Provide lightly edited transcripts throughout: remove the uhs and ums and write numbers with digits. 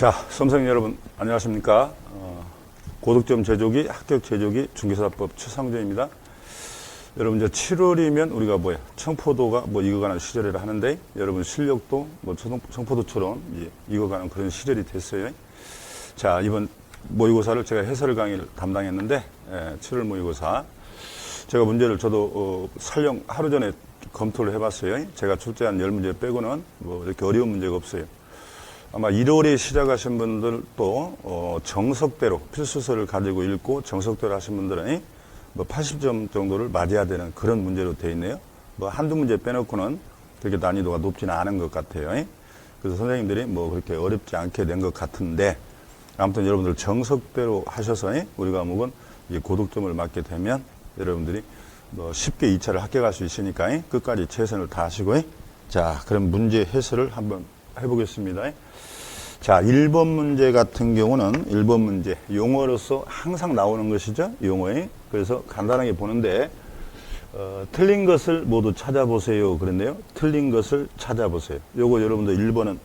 자, 수험생 여러분 안녕하십니까? 고득점 제조기, 합격 제조기 중개사법 최상조입니다. 여러분 이제 7월이면 우리가 청포도가 익어가는 시절이라 하는데 여러분 실력도 청포도처럼 익어가는 그런 시절이 됐어요. 자, 이번 모의고사를 제가 해설 강의를 담당했는데 7월 모의고사 제가 문제를 저도 설령 하루 전에 검토를 해봤어요. 제가 출제한 10문제 빼고는 이렇게 어려운 문제가 없어요. 아마 1월에 시작하신 분들도 정석대로 필수서를 가지고 읽고 정석대로 하신 분들은 80점 정도를 맞아야 되는 그런 문제로 되어 있네요. 한두 문제 빼놓고는 그렇게 난이도가 높지는 않은 것 같아요. 그래서 선생님들이 그렇게 어렵지 않게 된 것 같은데 아무튼 여러분들 정석대로 하셔서 우리 과목은 고득점을 맞게 되면 여러분들이 쉽게 2차를 합격할 수 있으니까 끝까지 최선을 다하시고 자, 그럼 문제 해설을 한번 해보겠습니다. 자, 1번 문제 같은 경우는 1번 문제 용어로서 항상 나오는 것이죠. 용어에. 그래서 간단하게 보는데 틀린 것을 모두 찾아보세요. 그랬네요. 틀린 것을 찾아보세요. 요거 여러분들 1번은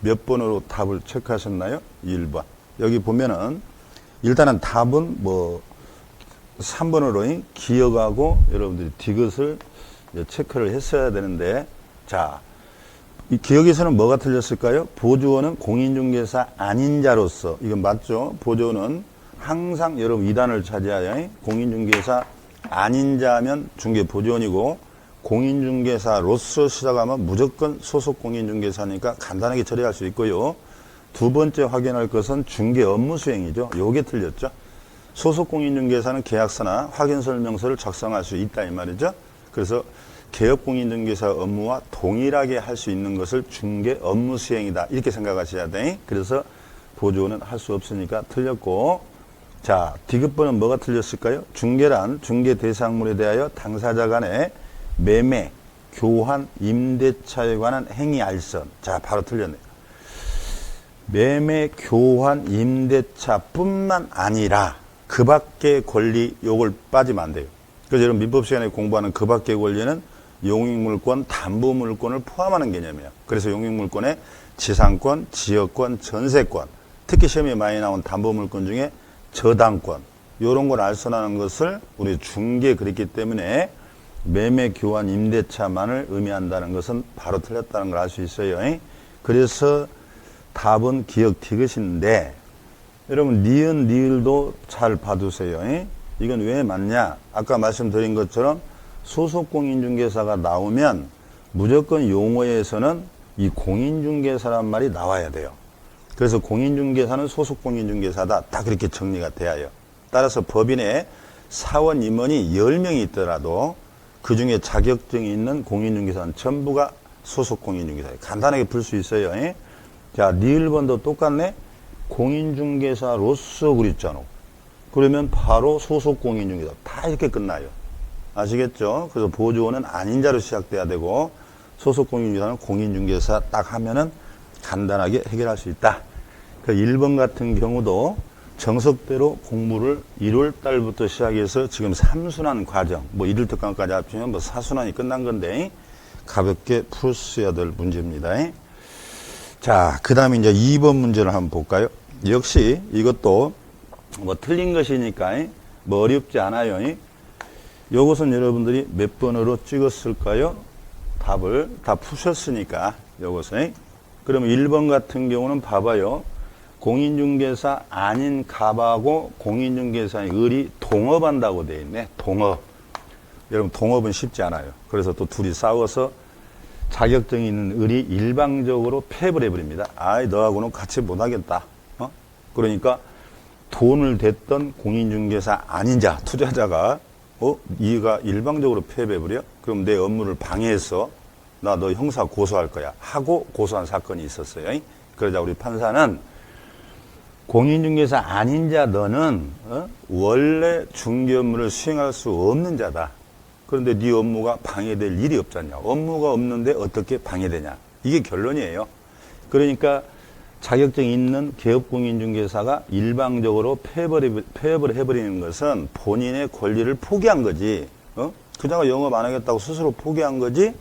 몇 번으로 답을 체크하셨나요? 1번. 여기 보면은 일단은 답은 3번으로 기억하고 여러분들이 디귿을 체크를 했어야 되는데 자, 이 기억에서는 뭐가 틀렸을까요? 보조원은 공인중개사 아닌 자로서 이건 맞죠? 보조원은 항상 여러분 2단을 차지하여 공인중개사 아닌 자면 중개보조원이고 공인중개사로서 시작하면 무조건 소속 공인중개사니까 간단하게 처리할 수 있고요. 두 번째 확인할 것은 중개 업무 수행이죠. 요게 틀렸죠. 소속 공인중개사는 계약서나 확인설명서를 작성할 수 있다 이 말이죠. 그래서 개업공인중개사 업무와 동일하게 할 수 있는 것을 중개 업무 수행이다 이렇게 생각하셔야 돼. 그래서 보조원은 할 수 없으니까 틀렸고 자, 디귿번은 뭐가 틀렸을까요? 중개란 중개 대상물에 대하여 당사자 간의 매매, 교환, 임대차에 관한 행위 알선. 자, 바로 틀렸네요. 매매, 교환, 임대차뿐만 아니라 그 밖의 권리 요걸 빠지면 안 돼요. 그래서 여러분 민법 시간에 공부하는 그 밖의 권리는 용익물권, 담보물권을 포함하는 개념이에요. 그래서 용익물권에 지상권, 지역권, 전세권, 특히 시험에 많이 나온 담보물권 중에 저당권 이런 걸 알선하는 것을 우리 중개 그랬기 때문에 매매, 교환, 임대차만을 의미한다는 것은 바로 틀렸다는 걸 알 수 있어요. 그래서 답은 기억 디귿인데 여러분 니은, 니을도 잘 봐두세요. 이건 왜 맞냐? 아까 말씀드린 것처럼 소속 공인중개사가 나오면 무조건 용어에서는 이 공인중개사란 말이 나와야 돼요. 그래서 공인중개사는 소속 공인중개사다. 딱 그렇게 정리가 돼야 해요. 따라서 법인에 사원 임원이 10명이 있더라도 그 중에 자격증이 있는 공인중개사는 전부가 소속 공인중개사예요. 간단하게 풀 수 있어요. 자, 니을번도 똑같네. 공인중개사로서 그랬잖아. 그러면 바로 소속 공인중개사 다 이렇게 끝나요. 아시겠죠? 그래서 보조원은 아닌 자로 시작돼야 되고 소속 공인중개사는 공인중개사 딱 하면은 간단하게 해결할 수 있다. 그 1번 같은 경우도 정석대로 공부를 1월 달부터 시작해서 지금 3순환 과정, 1일 특강까지 합치면 4순환이 끝난 건데 가볍게 풀어야 될 문제입니다. 자, 그 다음에 이제 2번 문제를 한번 볼까요? 역시 이것도 틀린 것이니까 어렵지 않아요. 요것은 여러분들이 몇 번으로 찍었을까요? 답을 다 푸셨으니까 요것은. 그러면 1번 같은 경우는 봐봐요. 공인중개사 아닌 갑하고 공인중개사의 을이 동업한다고 되어 있네. 동업. 여러분 동업은 쉽지 않아요. 그래서 또 둘이 싸워서 자격증이 있는 을이 일방적으로 패배를 해버립니다. 아이 너하고는 같이 못하겠다. 그러니까 돈을 댔던 공인중개사 아닌 자, 투자자가 네가 일방적으로 패배해버려? 그럼 내 업무를 방해해서 나 너 형사 고소할 거야 하고 고소한 사건이 있었어요. 그러자 우리 판사는 공인중개사 아닌 자 너는 원래 중개 업무를 수행할 수 없는 자다. 그런데 네 업무가 방해될 일이 없잖냐. 업무가 없는데 어떻게 방해되냐. 이게 결론이에요. 그러니까 자격증 있는 개업공인중개사가 일방적으로 폐업을 해버리는 것은 본인의 권리를 포기한 거지. 그자가 영업 안 하겠다고 스스로 포기한 거지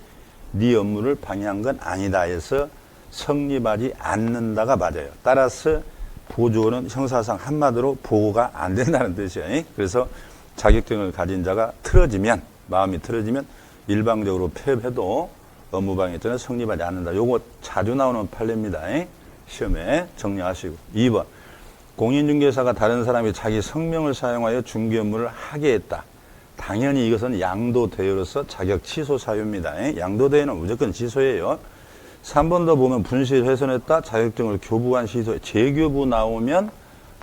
네 업무를 방해한 건 아니다 해서 성립하지 않는다가 맞아요. 따라서 보조원은 형사상 한마디로 보고가 안 된다는 뜻이에요. 그래서 자격증을 가진 자가 마음이 틀어지면 일방적으로 폐업해도 업무방해죄는 성립하지 않는다. 요거 자주 나오는 판례입니다. 시험에 정리하시고. 2번. 공인중개사가 다른 사람이 자기 성명을 사용하여 중개 업무를 하게 했다. 당연히 이것은 양도대여로서 자격 취소 사유입니다. 양도대여는 무조건 취소예요. 3번 더 보면 분실 훼손했다. 자격증을 교부한 시소에 재교부 나오면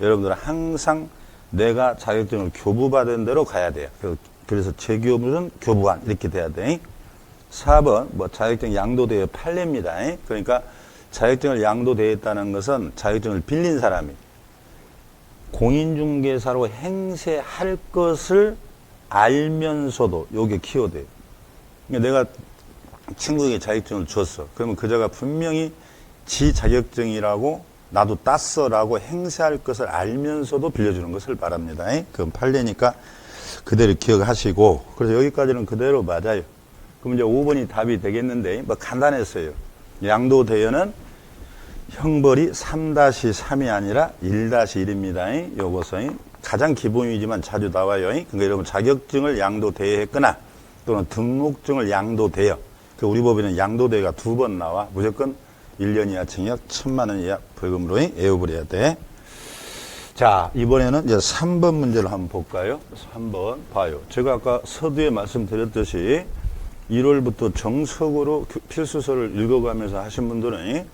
여러분들은 항상 내가 자격증을 교부받은 대로 가야 돼요. 그래서 재교부는 교부한 이렇게 돼야 돼. 4번 뭐 자격증 양도대여 판례입니다. 그러니까 자격증을 양도대였다는 것은 자격증을 빌린 사람이 공인중개사로 행세할 것을 알면서도 요게 키워드예요. 그러니까 내가 친구에게 자격증을 줬어. 그러면 그자가 분명히 지 자격증이라고 나도 땄어라고 행세할 것을 알면서도 빌려주는 것을 바랍니다. 그건 판례니까 그대로 기억하시고. 그래서 여기까지는 그대로 맞아요. 그럼 이제 5번이 답이 되겠는데 뭐 간단했어요. 양도대여는 형벌이 3-3이 아니라 1-1입니다. 요것은 가장 기본이지만 자주 나와요. 그러니까 여러분 자격증을 양도대여했거나 또는 등록증을 양도대여. 우리 법에는 양도대여가 2번 나와. 무조건 1년 이하 징역 1,000만 원 이하 벌금으로 에어블 해야 돼. 자, 이번에는 이제 3번 문제를 한번 볼까요? 3번 봐요. 제가 아까 서두에 말씀드렸듯이 1월부터 정석으로 필수서를 읽어가면서 하신 분들은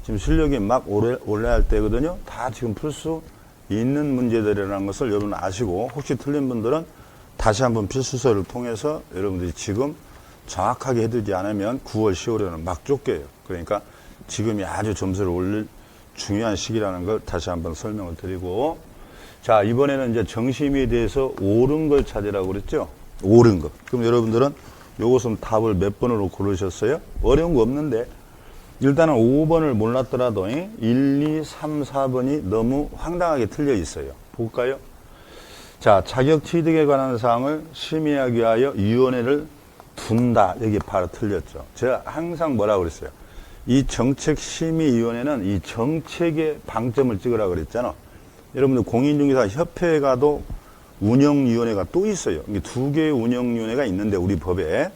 지금 실력이 막 올라갈 때거든요. 다 지금 풀 수 있는 문제들이라는 것을 여러분 아시고, 혹시 틀린 분들은 다시 한번 필수서를 통해서 여러분들이 지금 정확하게 해두지 않으면 9월, 10월에는 막 쫓겨요. 그러니까 지금이 아주 점수를 올릴 중요한 시기라는 걸 다시 한번 설명을 드리고, 자, 이번에는 이제 정심에 대해서 옳은 걸 찾으라고 그랬죠? 옳은 것. 그럼 여러분들은 요것은 답을 몇 번으로 고르셨어요? 어려운 거 없는데, 일단은 5번을 몰랐더라도 1, 2, 3, 4번이 너무 황당하게 틀려 있어요. 볼까요? 자, 자격 취득에 관한 사항을 심의하기 위하여 위원회를 둔다. 여기 바로 틀렸죠. 제가 항상 뭐라고 그랬어요? 이 정책심의위원회는 이 정책의 방점을 찍으라고 그랬잖아. 여러분들 공인중개사 협회에 가도 운영위원회가 또 있어요. 이게 2개의 운영위원회가 있는데 우리 법에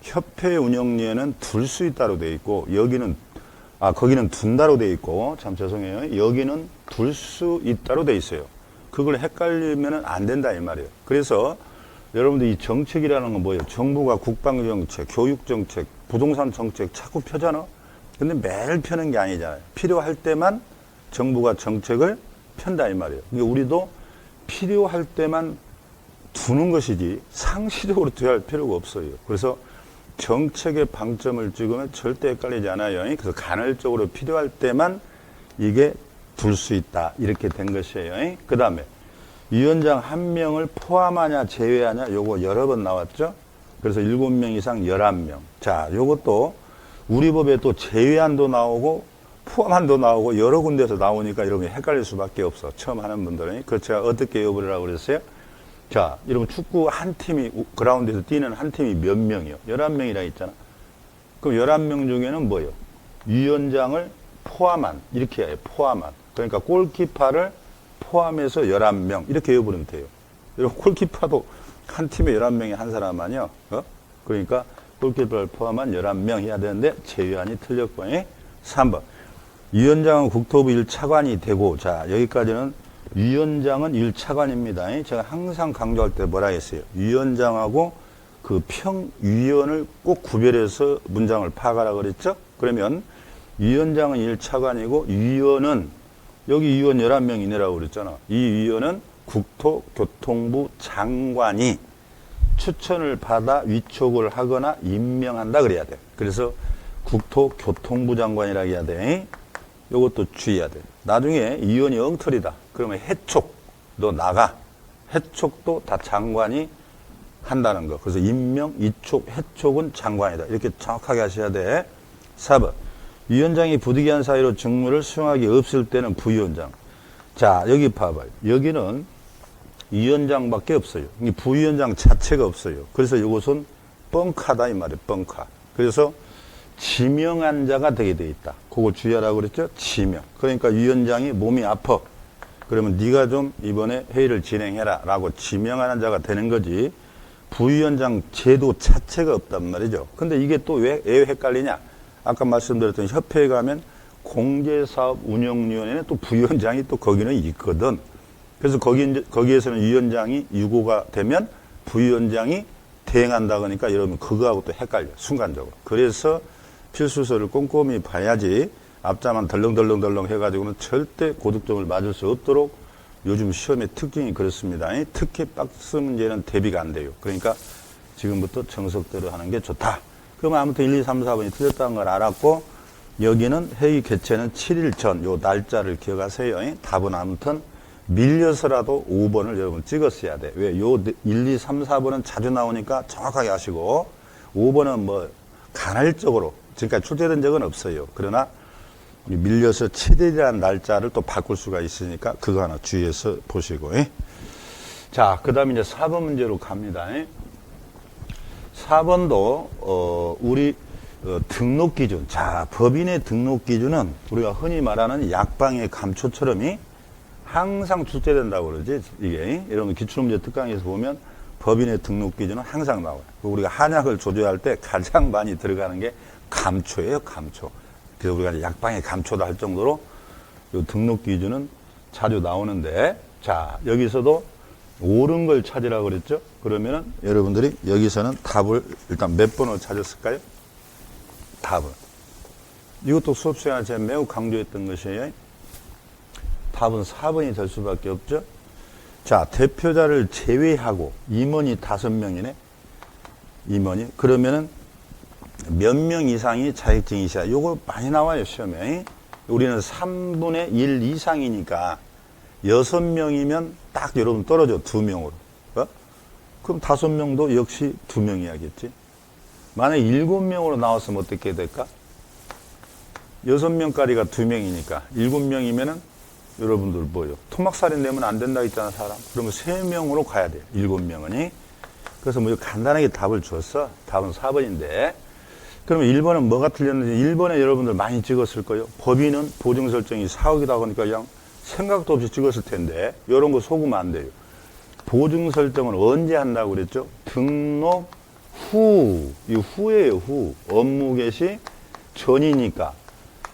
협회 운영위원회는 둘 수 있다로 되어 있고, 여기는 거기는 둔다로 되어 있고, 참 죄송해요. 여기는 둘 수 있다로 되어 있어요. 그걸 헷갈리면 안 된다 이 말이에요. 그래서 여러분들 이 정책이라는 건 뭐예요? 정부가 국방정책, 교육정책, 부동산 정책 자꾸 펴잖아. 근데 매일 펴는 게 아니잖아요. 필요할 때만 정부가 정책을 편다 이 말이에요. 그러니까 우리도 필요할 때만 두는 것이지 상시적으로 두할 필요가 없어요. 그래서 정책의 방점을 찍으면 절대 헷갈리지 않아요. 그래서 간헐적으로 필요할 때만 이게 둘 수 있다. 이렇게 된 것이에요. 그 다음에 위원장 1명을 포함하냐 제외하냐 요거 여러 번 나왔죠. 그래서 7명 이상 11명. 자, 요것도 우리 법에 또 제외한도 나오고 포함한도 나오고 여러 군데서 나오니까 여러분이 헷갈릴 수밖에 없어. 처음 하는 분들은. 그래서 제가 어떻게 여부라고 그랬어요? 자, 여러분 축구 한 팀이 그라운드에서 뛰는 한 팀이 몇 명이요? 11명이라 했잖아. 그럼 11명 중에는 뭐요? 위원장을 포함한, 이렇게 해요. 포함한. 그러니까 골키퍼를 포함해서 11명 이렇게 외워버리면 돼요. 여러분 골키퍼도 한 팀에 11명이 한 사람 아니요? 그러니까 골키퍼를 포함한 11명 해야 되는데 제외안이 틀렸고. 3번 위원장은 국토부 1차관이 되고, 자, 여기까지는 위원장은 1차관입니다. 제가 항상 강조할 때 뭐라 했어요? 위원장하고 그 평위원을 꼭 구별해서 문장을 파악하라 그랬죠? 그러면 위원장은 1차관이고 위원은 여기 위원 11명 이내라고 그랬잖아. 이 위원은 국토교통부 장관이 추천을 받아 위촉을 하거나 임명한다 그래야 돼. 그래서 국토교통부 장관이라고 해야 돼. 요것도 주의해야 돼. 나중에 위원이 엉터리다. 그러면 해촉, 너 나가. 해촉도 다 장관이 한다는 거. 그래서 임명, 위촉, 해촉은 장관이다. 이렇게 정확하게 하셔야 돼. 4번. 위원장이 부득이한 사유로 직무를 수행하기 없을 때는 부위원장. 자, 여기 봐봐요. 여기는 위원장밖에 없어요. 부위원장 자체가 없어요. 그래서 이것은 뻥카다 이 말이에요. 뻥카. 그래서 지명한 자가 되게 돼 있다. 그거 주의하라고 그랬죠? 지명. 그러니까 위원장이 몸이 아파. 그러면 네가 좀 이번에 회의를 진행해라 라고 지명하는 자가 되는 거지, 부위원장 제도 자체가 없단 말이죠. 근데 이게 또 왜 헷갈리냐? 아까 말씀드렸던 협회에 가면 공제사업운영위원회는 또 부위원장이 또 거기는 있거든. 그래서 거기에서는 위원장이 유고가 되면 부위원장이 대행한다 그러니까 여러분 그거하고 또 헷갈려, 순간적으로. 그래서 필수서를 꼼꼼히 봐야지 앞자만 덜렁덜렁 해가지고는 절대 고득점을 맞을 수 없도록 요즘 시험의 특징이 그렇습니다. 특히 박스 문제는 대비가 안 돼요. 그러니까 지금부터 정석대로 하는 게 좋다. 그러면 아무튼 1, 2, 3, 4번이 틀렸다는 걸 알았고, 여기는 회의 개최는 7일 전, 요 날짜를 기억하세요. 답은 아무튼 밀려서라도 5번을 여러분 찍었어야 돼. 왜? 요 1, 2, 3, 4번은 자주 나오니까 정확하게 하시고, 5번은 뭐 간헐적으로 지금까지 출제된 적은 없어요. 그러나 밀려서 7일이라는 날짜를 또 바꿀 수가 있으니까 그거 하나 주의해서 보시고. 자, 그 다음에 이제 4번 문제로 갑니다. 4번도 우리 등록 기준. 자, 법인의 등록 기준은 우리가 흔히 말하는 약방의 감초처럼이 항상 출제된다고 그러지. 이게 여러분 기출문제 특강에서 보면 법인의 등록 기준은 항상 나와요. 우리가 한약을 조제할 때 가장 많이 들어가는 게 감초예요, 감초. 그래서 우리가 약방의 감초다 할 정도로 이 등록 기준은 자주 나오는데, 자, 여기서도 옳은 걸 찾으라고 그랬죠? 그러면은 여러분들이 여기서는 답을 일단 몇 번을 찾았을까요? 답을. 이것도 수업 시간에 제가 매우 강조했던 것이에요. 답은 4번이 될 수밖에 없죠? 자, 대표자를 제외하고 임원이 5명이네? 임원이. 그러면은 몇 명 이상이 자격증이 있어야. 요거 많이 나와요, 시험에. 우리는 3분의 1 이상이니까 6명이면 딱 여러분 떨어져, 2명으로. 어? 그럼 5명도 역시 2명이야겠지. 만약에 7명으로 나왔으면 어떻게 될까? 6명까지가 2명이니까 7명이면은 여러분들 뭐요? 토막살인 내면 안 된다 했잖아, 사람. 그러면 3명으로 가야 돼요, 7명은. 그래서 뭐 간단하게 답을 줬어. 답은 4번인데. 그러면 1번은 뭐가 틀렸는지 1번에 여러분들 많이 찍었을 거예요. 법인은 보증 설정이 4억이다 보니까 그냥 생각도 없이 찍었을 텐데, 이런 거 속으면 안 돼요. 보증 설정은 언제 한다고 그랬죠? 등록 후. 이 후예요, 후. 업무 개시 전이니까.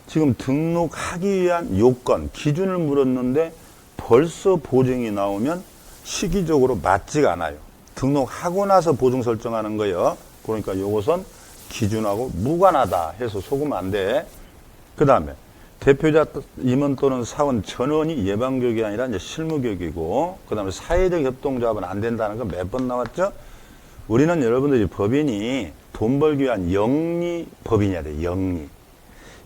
지금 등록하기 위한 요건, 기준을 물었는데 벌써 보증이 나오면 시기적으로 맞지가 않아요. 등록하고 나서 보증 설정하는 거예요. 그러니까 요것은 기준하고 무관하다 해서 속으면 안 돼. 그 다음에 대표자 임원 또는 사원 전원이 예방교육이 아니라 이제 실무교육이고, 그 다음에 사회적 협동조합은 안 된다는 거 몇 번 나왔죠? 우리는 여러분들이 법인이 돈 벌기 위한 영리 법인이어야 돼, 영리.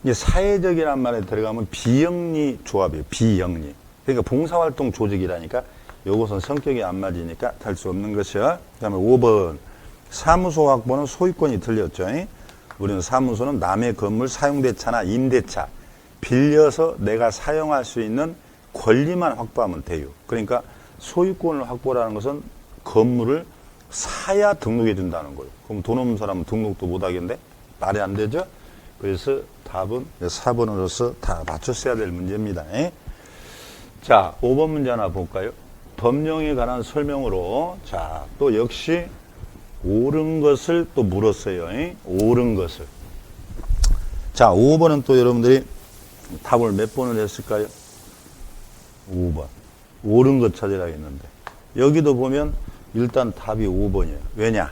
이제 사회적이란 말에 들어가면 비영리 조합이에요, 비영리. 그러니까 봉사활동 조직이라니까 요것은 성격이 안 맞으니까 할 수 없는 것이야. 그 다음에 5번. 사무소 확보는 소유권이 틀렸죠. 우리는 사무소는 남의 건물 사용대차나 임대차, 빌려서 내가 사용할 수 있는 권리만 확보하면 돼요. 그러니까 소유권을 확보라는 것은 건물을 사야 등록해 준다는 거예요. 그럼 돈 없는 사람은 등록도 못 하겠는데? 말이 안 되죠? 그래서 답은 4번으로서 다 맞췄어야 될 문제입니다. 자, 5번 문제 하나 볼까요? 법령에 관한 설명으로, 자, 또 역시 옳은 것을 또 물었어요. 옳은 것을. 자, 5번은 또 여러분들이 답을 몇 번을 했을까요? 5번. 옳은 것 찾으라 했는데. 여기도 보면 일단 답이 5번이에요. 왜냐?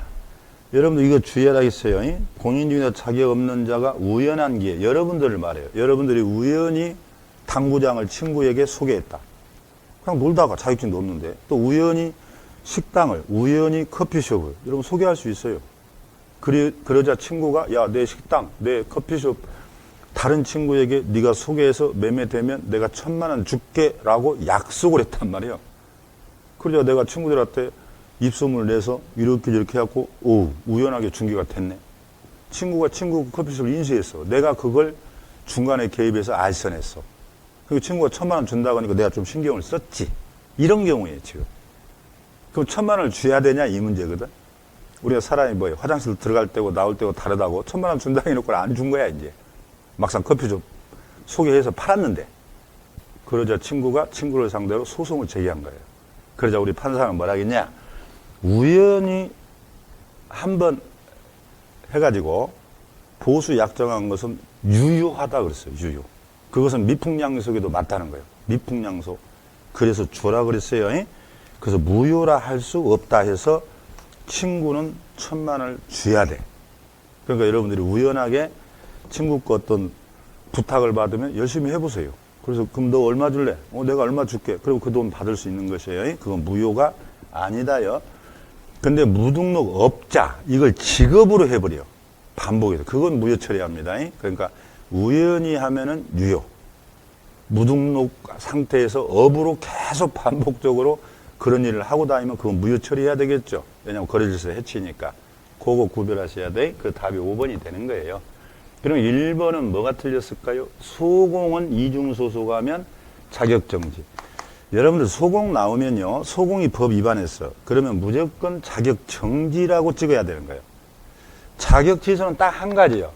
여러분들 이거 주의하라 했어요. 공인중개사 자격 없는 자가 우연한 기회. 여러분들을 말해요. 여러분들이 우연히 당구장을 친구에게 소개했다. 그냥 놀다가 자격증도 없는데. 또 우연히 식당을, 우연히 커피숍을 여러분 소개할 수 있어요. 그러자 친구가 야, 내 식당, 내 커피숍 다른 친구에게 네가 소개해서 매매되면 내가 1,000만 원 줄게 라고 약속을 했단 말이에요. 그러자 내가 친구들한테 입소문을 내서 이렇게 해갖고 우연하게 중개가 됐네. 친구가 친구 커피숍을 인수했어. 내가 그걸 중간에 개입해서 알선했어. 그리고 친구가 1,000만 원 준다고 하니까 내가 좀 신경을 썼지. 이런 경우에 지금. 그럼 1,000만 원을 줘야 되냐 이 문제거든. 우리가 사람이 뭐예요? 화장실 들어갈 때고 나올 때고 다르다고 1,000만 원 준다 해놓고 안 준 거야, 이제. 막상 커피 좀 소개해서 팔았는데. 그러자 친구가 친구를 상대로 소송을 제기한 거예요. 그러자 우리 판사는 뭐라 하겠냐? 우연히 한번 해가지고 보수 약정한 것은 유효하다 그랬어요. 유효. 그것은 미풍양속에도 맞다는 거예요. 미풍양속. 그래서 주라 그랬어요. 그래서 무효라 할 수 없다 해서 친구는 1,000만 원을 줘야 돼. 그러니까 여러분들이 우연하게 친구 거 어떤 부탁을 받으면 열심히 해보세요. 그래서 그럼 너 얼마 줄래? 내가 얼마 줄게. 그리고 그 돈 받을 수 있는 것이에요. 그건 무효가 아니다요. 근데 무등록 업자 이걸 직업으로 해버려. 반복해서. 그건 무효 처리합니다. 그러니까 우연히 하면은 유효. 무등록 상태에서 업으로 계속 반복적으로 그런 일을 하고 다니면 그건 무효 처리해야 되겠죠. 왜냐하면 거래질서 해치니까. 그거 구별하셔야 돼. 그 답이 5번이 되는 거예요. 그럼 1번은 뭐가 틀렸을까요? 소공은 이중소속하면 자격정지. 여러분들 소공 나오면요. 소공이 법 위반했어. 그러면 무조건 자격정지라고 찍어야 되는 거예요. 자격 취소는 딱 한 가지요.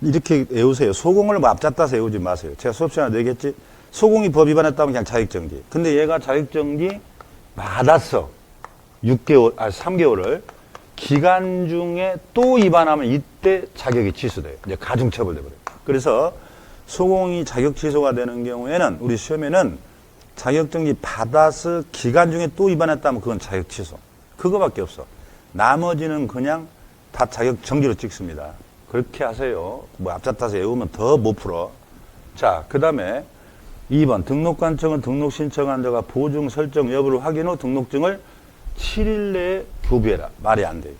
이렇게 외우세요. 소공을 뭐 앞잡다서 외우지 마세요. 제가 수업 시간에 얘기했지. 소공이 법 위반했다면 그냥 자격정지. 근데 얘가 자격정지 받았어. 3개월을. 기간 중에 또 위반하면 이때 자격이 취소돼요. 이제 가중처벌돼버려요. 그래서 소공이 자격 취소가 되는 경우에는 우리 시험에는 자격정지 받아서 기간 중에 또 위반했다면 그건 자격 취소. 그거밖에 없어. 나머지는 그냥 다 자격 정지로 찍습니다. 그렇게 하세요. 뭐 앞잡다서 외우면 더 못 풀어. 자, 그 다음에 2번 등록관청은 등록 신청한 자가 보증 설정 여부를 확인 후 등록증을 7일 내에 교부해라. 말이 안 돼요.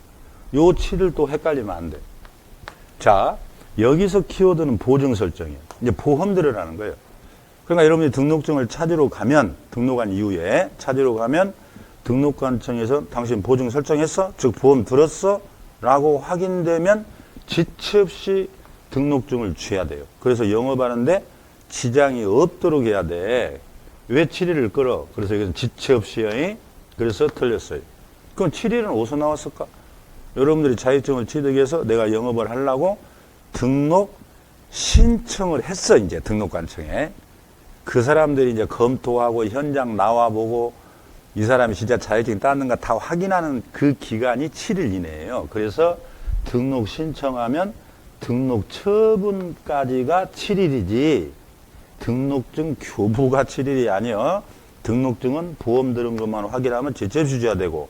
요 7일 또 헷갈리면 안 돼. 자, 여기서 키워드는 보증 설정이에요. 이제 보험 들으라는 거예요. 그러니까 여러분이 등록증을 찾으러 가면 등록한 이후에 찾으러 가면 등록관청에서 당신 보증 설정했어? 즉 보험 들었어? 라고 확인되면 지체 없이 등록증을 줘야 돼요. 그래서 영업하는데 지장이 없도록 해야 돼. 왜 7일을 끌어? 그래서 이것은 지체 없이요. 그래서 틀렸어요. 그럼 7일은 어디서 나왔을까? 여러분들이 자격증을 취득해서 내가 영업을 하려고 등록 신청을 했어. 이제 등록관청에. 그 사람들이 이제 검토하고 현장 나와보고 이 사람이 진짜 자격증이 땄는가 다 확인하는 그 기간이 7일 이내예요. 그래서 등록 신청하면 등록 처분까지가 7일이지 등록증 교부가 7일이 아니요. 등록증은 보험 들은 것만 확인하면 제재수 줘야 되고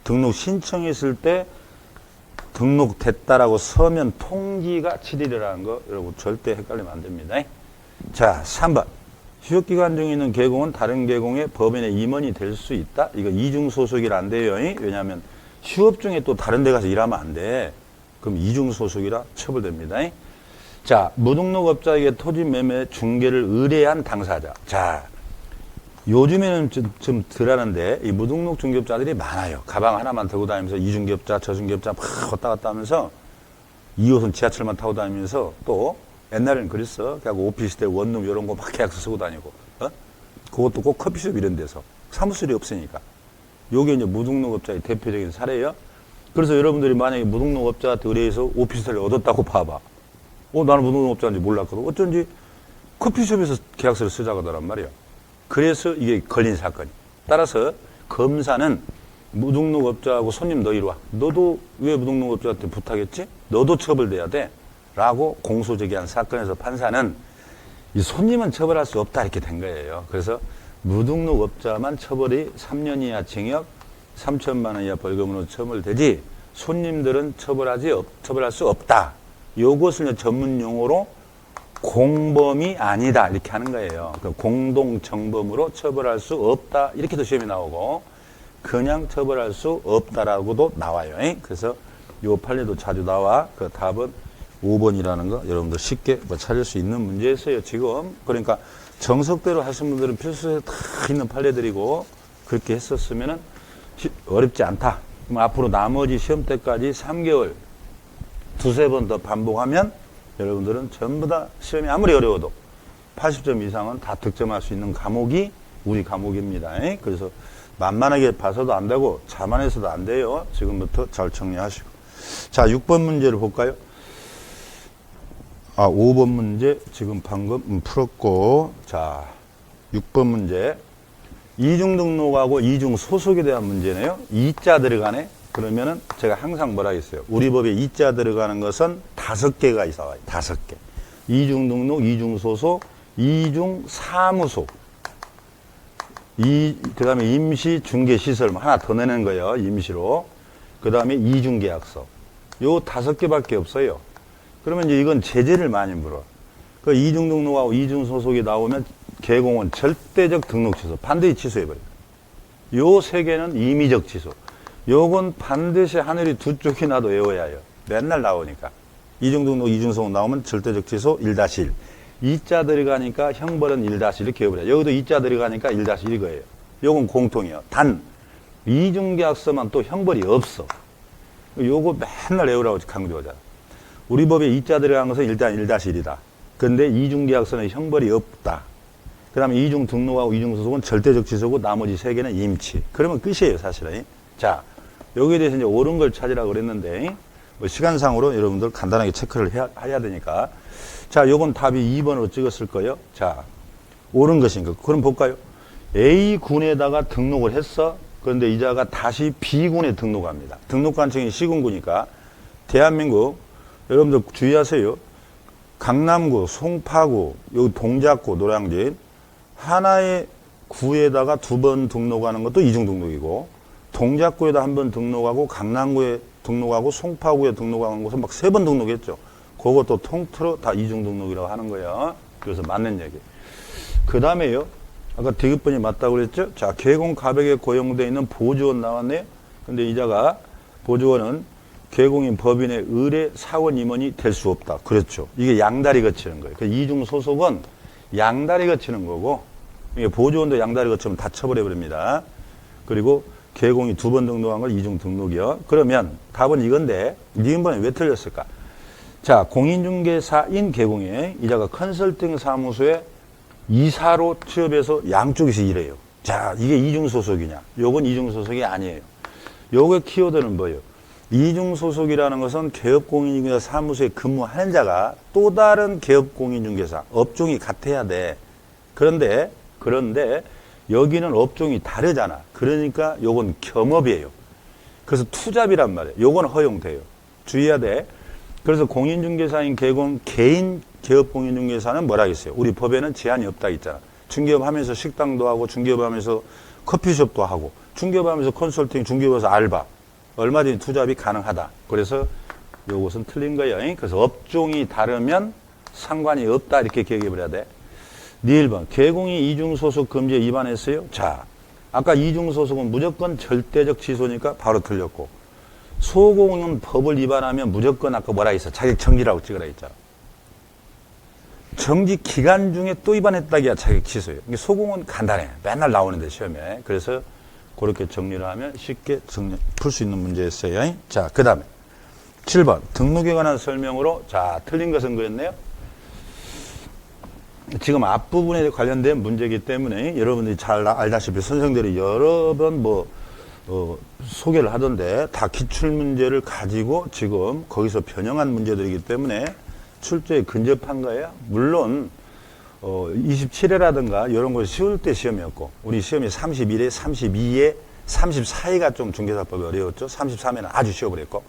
등록 신청했을 때 등록됐다라고 서면 통지가 7일이라는 거 여러분 절대 헷갈리면 안 됩니다. 자, 3번. 휴업기간 중에 있는 계공은 다른 계공의 법인의 임원이 될 수 있다? 이거 이중소속이라 안 돼요. 왜냐하면 휴업 중에 또 다른 데 가서 일하면 안 돼. 그럼 이중소속이라 처벌됩니다. 자, 무등록업자에게 토지 매매 중개를 의뢰한 당사자. 자, 요즘에는 좀 덜 하는데 이 무등록 중개업자들이 많아요. 가방 하나만 들고 다니면서 이중개업자, 저중개업자 막 왔다 갔다 하면서 2호선 지하철만 타고 다니면서 또 옛날에는 그랬어. 그래갖고 오피스텔 원룸 이런 거 막 계약서 쓰고 다니고, 그것도 꼭 커피숍 이런 데서. 사무실이 없으니까. 요게 이제 무등록업자의 대표적인 사례예요. 그래서 여러분들이 만약에 무등록업자한테 의뢰해서 오피스텔을 얻었다고 봐봐. 나는 무등록업자인지 몰랐거든. 어쩐지 커피숍에서 계약서를 쓰자고 하더란 말이야. 그래서 이게 걸린 사건이. 따라서 검사는 무등록업자하고 손님 너 이리 와. 너도 왜 무등록업자한테 부탁했지? 너도 처벌돼야 돼. 라고 공소 제기한 사건에서 판사는 이 손님은 처벌할 수 없다 이렇게 된 거예요. 그래서 무등록업자만 처벌이 3년 이하 징역 3천만 원 이하 벌금으로 처벌되지 손님들은 처벌할 수 없다. 이것을 전문 용어로 공범이 아니다 이렇게 하는 거예요. 공동정범으로 처벌할 수 없다 이렇게도 시험이 나오고 그냥 처벌할 수 없다라고도 나와요. 그래서 요 판례도 자주 나와. 그 답은 5번이라는 거 여러분들 쉽게 찾을 수 있는 문제였어요. 지금 그러니까 정석대로 하신 분들은 필수에 다 있는 판례들이고 그렇게 했었으면은 어렵지 않다. 그럼 앞으로 나머지 시험 때까지 3개월 두세 번 더 반복하면 여러분들은 전부 다 시험이 아무리 어려워도 80점 이상은 다 득점할 수 있는 과목이 우리 과목입니다. 그래서 만만하게 봐서도 안 되고 자만해서도 안 돼요. 지금부터 잘 정리하시고. 자, 6번 문제를 볼까요? 5번 문제 지금 방금 풀었고, 자, 6번 문제. 이중 등록하고 이중 소속에 대한 문제네요. 이자 들어가네. 그러면은 제가 항상 뭐라 했어요? 우리 법에 이자 들어가는 것은 5개가 있어요. 5개. 이중 등록, 이중 소속, 이중 사무소. 그 다음에 임시 중개 시설 하나 더 내는 거예요. 임시로. 그 다음에 이중 계약서. 요 5개밖에 없어요. 그러면 이제 이건 제재를 많이 물어. 그 이중 등록하고 이중 소속이 나오면 개공은 절대적 등록 취소. 반드시 취소해버려요. 요 3개는 임의적 취소. 요건 반드시 하늘이 두 쪽이 나도 외워야 해요. 맨날 나오니까. 이중 등록, 이중 소속 나오면 절대적 취소 1-1. 이자 들어가니까 형벌은 1- 이렇게 해버려요. 여기도 이자 들어가니까 1- 이거예요. 요건 공통이에요. 단, 이중계약서만 또 형벌이 없어. 요거 맨날 외우라고 강조하잖아. 우리 법에 이자 들어간 것은 일단 1-1이다. 근데 이중계약서는 형벌이 없다. 그 다음에 이중 등록하고 이중 소속은 절대적 취소고 나머지 3개는 임치. 그러면 끝이에요, 사실은. 자, 여기에 대해서 이제 옳은 걸 찾으라고 그랬는데, 뭐 시간상으로 여러분들 간단하게 체크를 해야 되니까. 자, 요건 답이 2번으로 찍었을 거예요. 자, 옳은 것인가? 그럼 볼까요? A군에다가 등록을 했어. 그런데 이자가 다시 B군에 등록합니다. 등록관청이 시군구니까 대한민국 여러분들 주의하세요. 강남구, 송파구, 여기 동작구, 노량진 하나의 구에다가 2번 등록하는 것도 이중 등록이고 동작구에다 1번 등록하고 강남구에 등록하고 송파구에 등록하는 곳은 막 3번 등록했죠. 그것도 통틀어 다 이중 등록이라고 하는 거야. 그래서 맞는 얘기. 그 다음에요. 아까 디귿번이 맞다고 그랬죠? 자, 개공 가백에 고용되어 있는 보조원 나왔네요. 근데 이자가 보조원은 개공인 법인의 의뢰 사원 임원이 될 수 없다. 그렇죠. 이게 양다리 거치는 거예요. 그 이중 소속은 양다리 거치는 거고, 이게 보조원도 양다리 거치면 다 처벌해버립니다. 그리고 개공이 2번 등록한 걸 이중 등록이요. 그러면 답은 이건데, 니은번에 왜 틀렸을까? 자, 공인중개사인 개공에 이자가 컨설팅 사무소에 이사로 취업해서 양쪽에서 일해요. 자, 이게 이중소속이냐? 요건 이중소속이 아니에요. 요게 키워드는 뭐예요? 이중소속이라는 것은 개업공인중개사 사무소에 근무하는 자가 또 다른 개업공인중개사, 업종이 같아야 돼. 그런데 여기는 업종이 다르잖아. 그러니까 요건 겸업이에요. 그래서 투잡이란 말이에요. 요건 허용돼요. 주의해야 돼. 그래서 공인중개사인 개공, 개인 개업공인중개사는 뭐라 했어요? 우리 법에는 제한이 없다 했잖아. 중개업하면서 식당도 하고, 중개업하면서 커피숍도 하고, 중개업하면서 컨설팅, 중개업에서 알바, 얼마든지 투잡이 가능하다. 그래서 요것은 틀린 거예요. 그래서 업종이 다르면 상관이 없다 이렇게 기억해버려야 돼. 네 1번 개공이 이중소속 금지에 위반했어요. 자, 아까 이중소속은 무조건 절대적 취소니까 바로 틀렸고, 소공은 법을 위반하면 무조건 아까 뭐라 했어? 자격 정지라고 찍으라 했잖아. 정지 기간 중에 또 위반했다기야 자격 취소예요. 소공은 간단해. 맨날 나오는데 시험에. 그래서 그렇게 정리를 하면 쉽게 풀 수 있는 문제였어요. 자, 그 다음에 7번 등록에 관한 설명으로, 자, 틀린 것은 그랬네요. 지금 앞부분에 관련된 문제이기 때문에 여러분들이 잘 알다시피 선생들이 여러 번 소개를 하던데 다 기출문제를 가지고 지금 거기서 변형한 문제들이기 때문에 출제에 근접한 거예요. 물론 27회라든가 이런 거 쉬울 때 시험이었고, 우리 시험이 31회, 32회, 34회가 좀 중개사법이 어려웠죠. 33회는 아주 쉬워버렸고.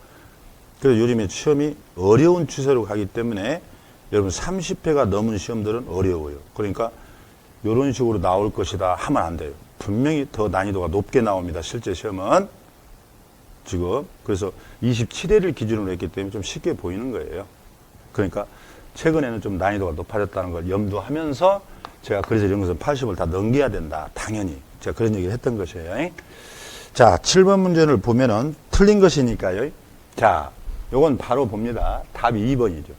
그래서 요즘에 시험이 어려운 추세로 가기 때문에 여러분 30회가 넘은 시험들은 어려워요. 그러니까 이런 식으로 나올 것이다 하면 안 돼요. 분명히 더 난이도가 높게 나옵니다. 실제 시험은. 지금. 그래서 27회를 기준으로 했기 때문에 좀 쉽게 보이는 거예요. 그러니까 최근에는 좀 난이도가 높아졌다는 걸 염두하면서 제가 그래서 연구선 80을 다 넘겨야 된다. 당연히. 제가 그런 얘기를 했던 것이에요. 자, 7번 문제를 보면은 틀린 것이니까요. 자, 요건 바로 봅니다. 답이 2번이죠.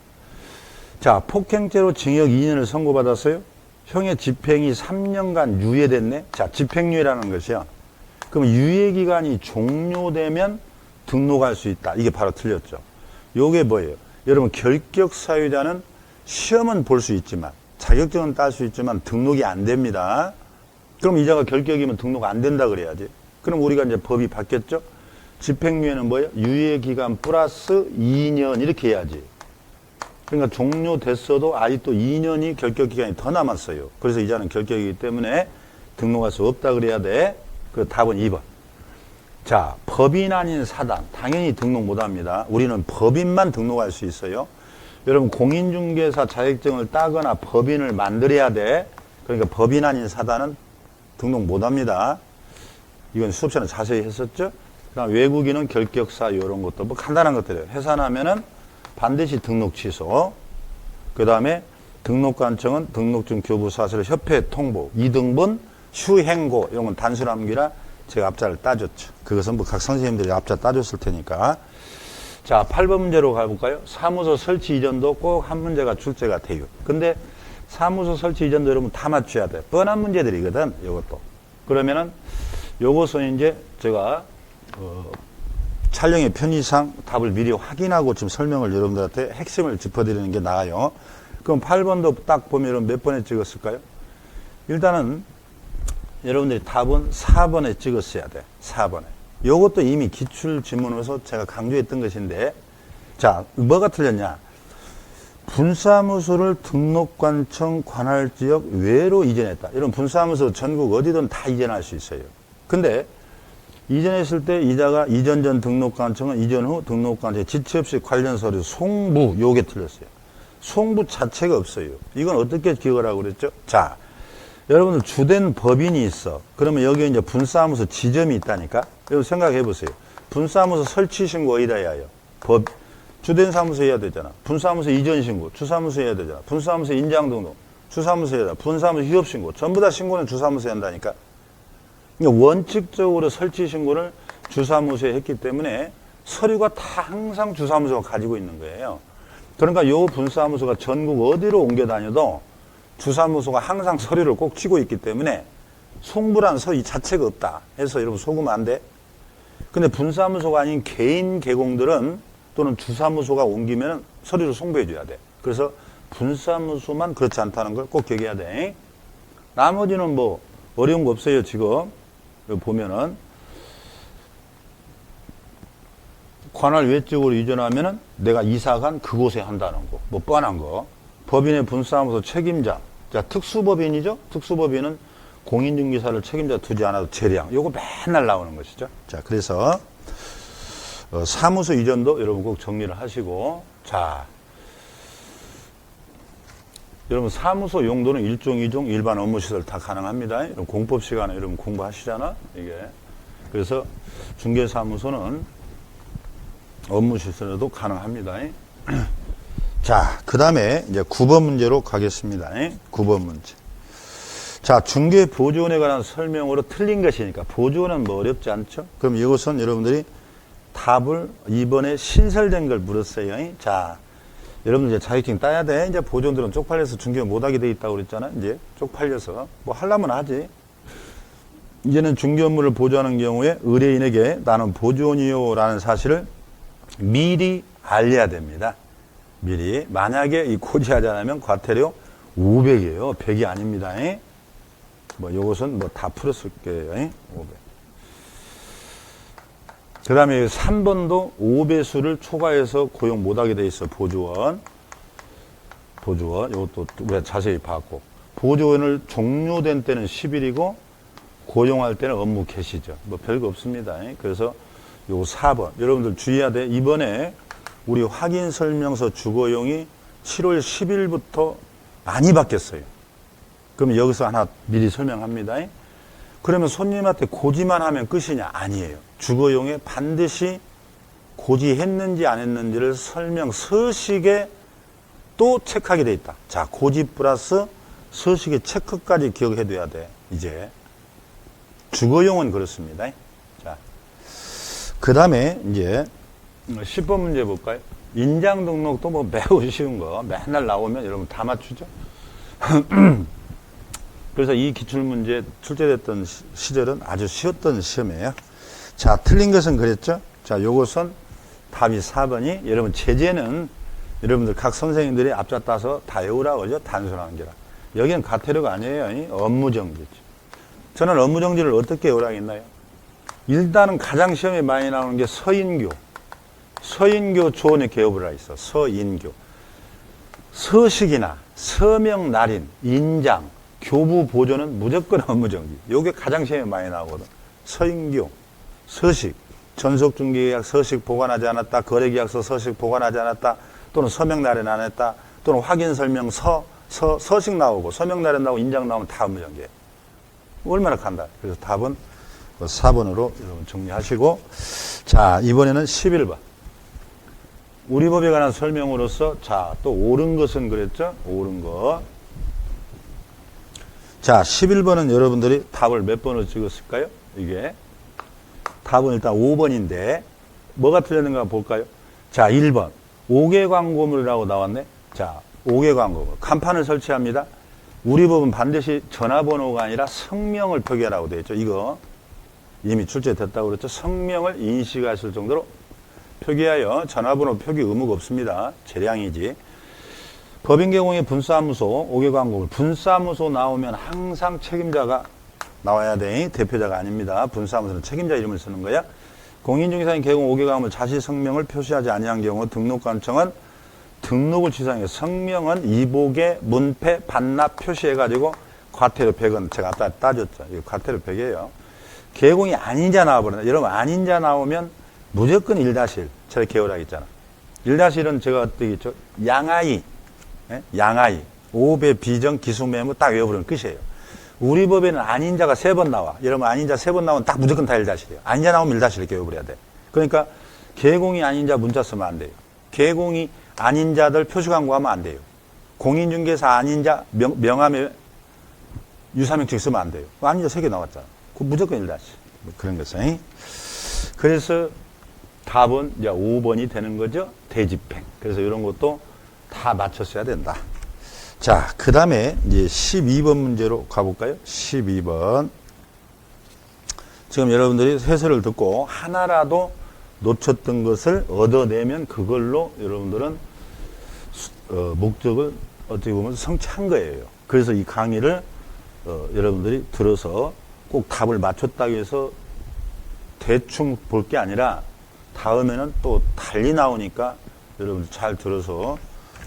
자, 폭행죄로 징역 2년을 선고받았어요. 형의 집행이 3년간 유예됐네. 자, 집행유예라는 것이요. 그럼 유예기간이 종료되면 등록할 수 있다. 이게 바로 틀렸죠. 요게 뭐예요? 여러분, 결격 사유자는 시험은 볼 수 있지만, 자격증은 딸 수 있지만 등록이 안 됩니다. 그럼 이자가 결격이면 등록 안 된다 그래야지. 그럼 우리가 이제 법이 바뀌었죠? 집행유예는 뭐예요? 유예기간 플러스 2년 이렇게 해야지. 그러니까 종료됐어도 아직도 2년이 결격기간이 더 남았어요. 그래서 이자는 결격이기 때문에 등록할 수 없다 그래야 돼. 그 답은 2번. 자, 법인 아닌 사단 당연히 등록 못합니다. 우리는 법인만 등록할 수 있어요. 여러분 공인중개사 자격증을 따거나 법인을 만들어야 돼. 그러니까 법인 아닌 사단은 등록 못합니다. 이건 수업 시간에 자세히 했었죠. 그다음 외국인은 결격사 이런 것도 뭐 간단한 것들이에요. 해산하면은 반드시 등록 취소. 그 다음에 등록관청은 등록증 교부 사실을 협회 통보, 2등분 휴행고 이런 건 단순함기라 제가 앞자를 따줬죠. 그것은 뭐 각 선생님들이 앞자 따줬을 테니까. 자, 8번 문제로 가볼까요? 사무소 설치 이전도 꼭 한 문제가 출제가 돼요. 근데 사무소 설치 이전도 여러분 다 맞춰야 돼. 뻔한 문제들이거든, 이것도. 그러면은 요것은 이제 제가 촬영의 편의상 답을 미리 확인하고 지금 설명을 여러분들한테 핵심을 짚어드리는 게 나아요. 그럼 8번도 딱 보면 몇 번에 찍었을까요? 일단은 여러분들이 답은 4번에 찍었어야 돼. 4번에. 요것도 이미 기출지문으로서 제가 강조했던 것인데, 자, 뭐가 틀렸냐? 분사무소를 등록관청 관할지역 외로 이전했다. 이런 분사무소 전국 어디든 다 이전할 수 있어요. 근데 이전했을 때 이자가 이전 전 등록관청은 이전 후 등록관청에 지체 없이 관련 서류 송부, 요게 틀렸어요. 송부 자체가 없어요. 이건 어떻게 기억을 하고 그랬죠? 자, 여러분들 주된 법인이 있어. 그러면 여기 이제 분사무소 지점이 있다니까? 여러분 생각해 보세요. 분사무소 설치 신고 어디다 해야 해요? 주된 사무소 해야 되잖아. 분사무소 이전 신고, 주사무소 해야 되잖아. 분사무소 인장 등록, 주사무소 해야 돼. 분사무소 휴업 신고, 전부 다 신고는 주사무소에 한다니까? 그러니까 원칙적으로 설치 신고를 주사무소에 했기 때문에 서류가 다 항상 주사무소가 가지고 있는 거예요. 그러니까 요 분사무소가 전국 어디로 옮겨 다녀도 주사무소가 항상 서류를 꼭 치고 있기 때문에 송부란 서류 자체가 없다 해서 여러분 속으면 안 돼. 근데 분사무소가 아닌 개인 계공들은 또는 주사무소가 옮기면 서류를 송부해 줘야 돼. 그래서 분사무소만 그렇지 않다는 걸 꼭 기억해야 돼. 나머지는 뭐 어려운 거 없어요. 지금 여기 보면은 관할 외적으로 이전하면은 내가 이사간 그곳에 한다는 거, 뭐 뻔한 거. 법인의 분사무소 책임자. 자, 특수법인이죠. 특수법인은 공인중개사를 책임자 두지 않아도 재량. 요거 맨날 나오는 것이죠. 자, 그래서 사무소 이전도 여러분 꼭 정리를 하시고, 자, 여러분 사무소 용도는 1종, 2종 일반 업무시설 다 가능합니다. 여러분 공법 시간에 여러분 공부하시잖아. 이게 그래서 중개사무소는 업무시설에도 가능합니다. 자, 그 다음에 이제 9번 문제로 가겠습니다. 9번 문제. 자, 중개보조원에 관한 설명으로 틀린 것이니까 보조원은 뭐 어렵지 않죠? 그럼 이것은 여러분들이 답을 이번에 신설된 걸 물었어요. 자, 여러분들 이제 자격증 따야 돼. 이제 보조원들은 쪽팔려서 중개 못하게 돼 있다고 그랬잖아. 이제 쪽팔려서 뭐 하려면 하지. 이제는 중개 업무를 보조하는 경우에 의뢰인에게 나는 보조원이요 라는 사실을 미리 알려야 됩니다. 미리. 만약에 이 고지하지 않으면 과태료 500이에요. 100이 아닙니다. 뭐 요것은 뭐 다 풀었을 거예요. 500. 그 다음에 3번도 5배수를 초과해서 고용 못하게 돼 있어. 보조원. 이것도 우리가 자세히 봤고. 보조원을 종료된 때는 10일이고 고용할 때는 업무 개시죠. 뭐 별거 없습니다. 그래서 요 4번. 여러분들 주의해야 돼. 이번에 우리 확인 설명서 주거용이 7월 10일부터 많이 바뀌었어요. 그럼 여기서 하나 미리 설명합니다. 그러면 손님한테 고지만 하면 끝이냐? 아니에요. 주거용에 반드시 고지했는지 안 했는지를 설명 서식에 또 체크하게 돼 있다. 자, 고지 플러스 서식의 체크까지 기억해 둬야 돼. 이제 주거용은 그렇습니다. 자, 그 다음에 이제 10번 문제 볼까요? 인장 등록도 뭐 매우 쉬운 거 맨날 나오면 여러분 다 맞추죠. 그래서 이 기출문제 출제됐던 시절은 아주 쉬웠던 시험이에요. 자, 틀린 것은 그랬죠. 자, 요것은 답이 4번이 여러분 제재는 여러분들 각 선생님들이 앞자 따서 다 외우라고 하죠. 단순한 게라. 여기는 과태료가 아니에요. 업무정지죠. 저는 업무정지를 어떻게 외우라고 했나요? 일단은 가장 시험에 많이 나오는 게 서인교. 서인교 조원에 개업을 하 있어. 서인교. 서식이나 서명 날인, 인장, 교부 보조는 무조건 업무정지. 요게 가장 시험에 많이 나오거든. 서인교, 서식, 전속중개계약 서식 보관하지 않았다, 거래계약서 서식 보관하지 않았다, 또는 서명 날인 안 했다, 또는 확인설명 서식 나오고, 서명 날인 나오고, 인장 나오면 다 업무정지예요. 얼마나 간다. 그래서 답은 4번으로 여러분 정리하시고, 자, 이번에는 11번. 우리 법에 관한 설명으로서, 자, 또 옳은 것은 그랬죠? 옳은 것. 자, 11번은 여러분들이 답을 몇 번을 찍었을까요? 이게. 답은 일단 5번인데, 뭐가 틀렸는가 볼까요? 자, 1번. 5개 광고물이라고 나왔네. 자, 5개 광고물. 간판을 설치합니다. 우리 법은 반드시 전화번호가 아니라 성명을 표기하라고 되어 있죠. 이거 이미 출제됐다고 그랬죠. 성명을 인식하실 정도로 표기하여 전화번호 표기 의무가 없습니다. 재량이지. 법인개공의 분사무소 5개 광고물. 분사무소 나오면 항상 책임자가 나와야 돼. 대표자가 아닙니다. 분사무소는 책임자 이름을 쓰는 거야. 공인중개사인 개공 5개 광고물 자시 성명을 표시하지 아니한 경우 등록관청은 등록을 취소하니까 성명은 이복에 문패 반납 표시해가지고 과태료 100원 제가 아까 따졌죠. 이거 과태료 100이에요. 개공이 아닌 자 나와버린다. 여러분 아닌 자 나오면 무조건 1-1 저렇게 개월하겠잖아. 1-1은 제가 어떻게 했죠? 양아이, 예? 양아이 5배 비정 기수매무 딱 외워버리면 끝이에요. 우리 법에는 아닌 자가 3번 나와. 여러분 아닌 자 3번 나오면 딱 무조건 다 1-1이에요. 아닌 자 나오면 1-1 이렇게 외워버려야 돼. 그러니까 개공이 아닌 자 문자 쓰면 안 돼요. 개공이 아닌 자들 표시광고하면 안 돼요. 공인중개사 아닌 자 명함에 유사명칭 쓰면 안 돼요. 아닌 자 3개 나왔잖아. 그 무조건 1-. 뭐 그런 것은. 그래서 답은 이제 5번이 되는 거죠. 대집행. 그래서 이런 것도 다 맞췄어야 된다. 자, 그 다음에 이제 12번 문제로 가볼까요? 12번. 지금 여러분들이 해설을 듣고 하나라도 놓쳤던 것을 얻어내면 그걸로 여러분들은 목적을 어떻게 보면 성취한 거예요. 그래서 이 강의를 여러분들이 들어서 꼭 답을 맞췄다고 해서 대충 볼 게 아니라 다음에는 또 달리 나오니까 여러분 잘 들어서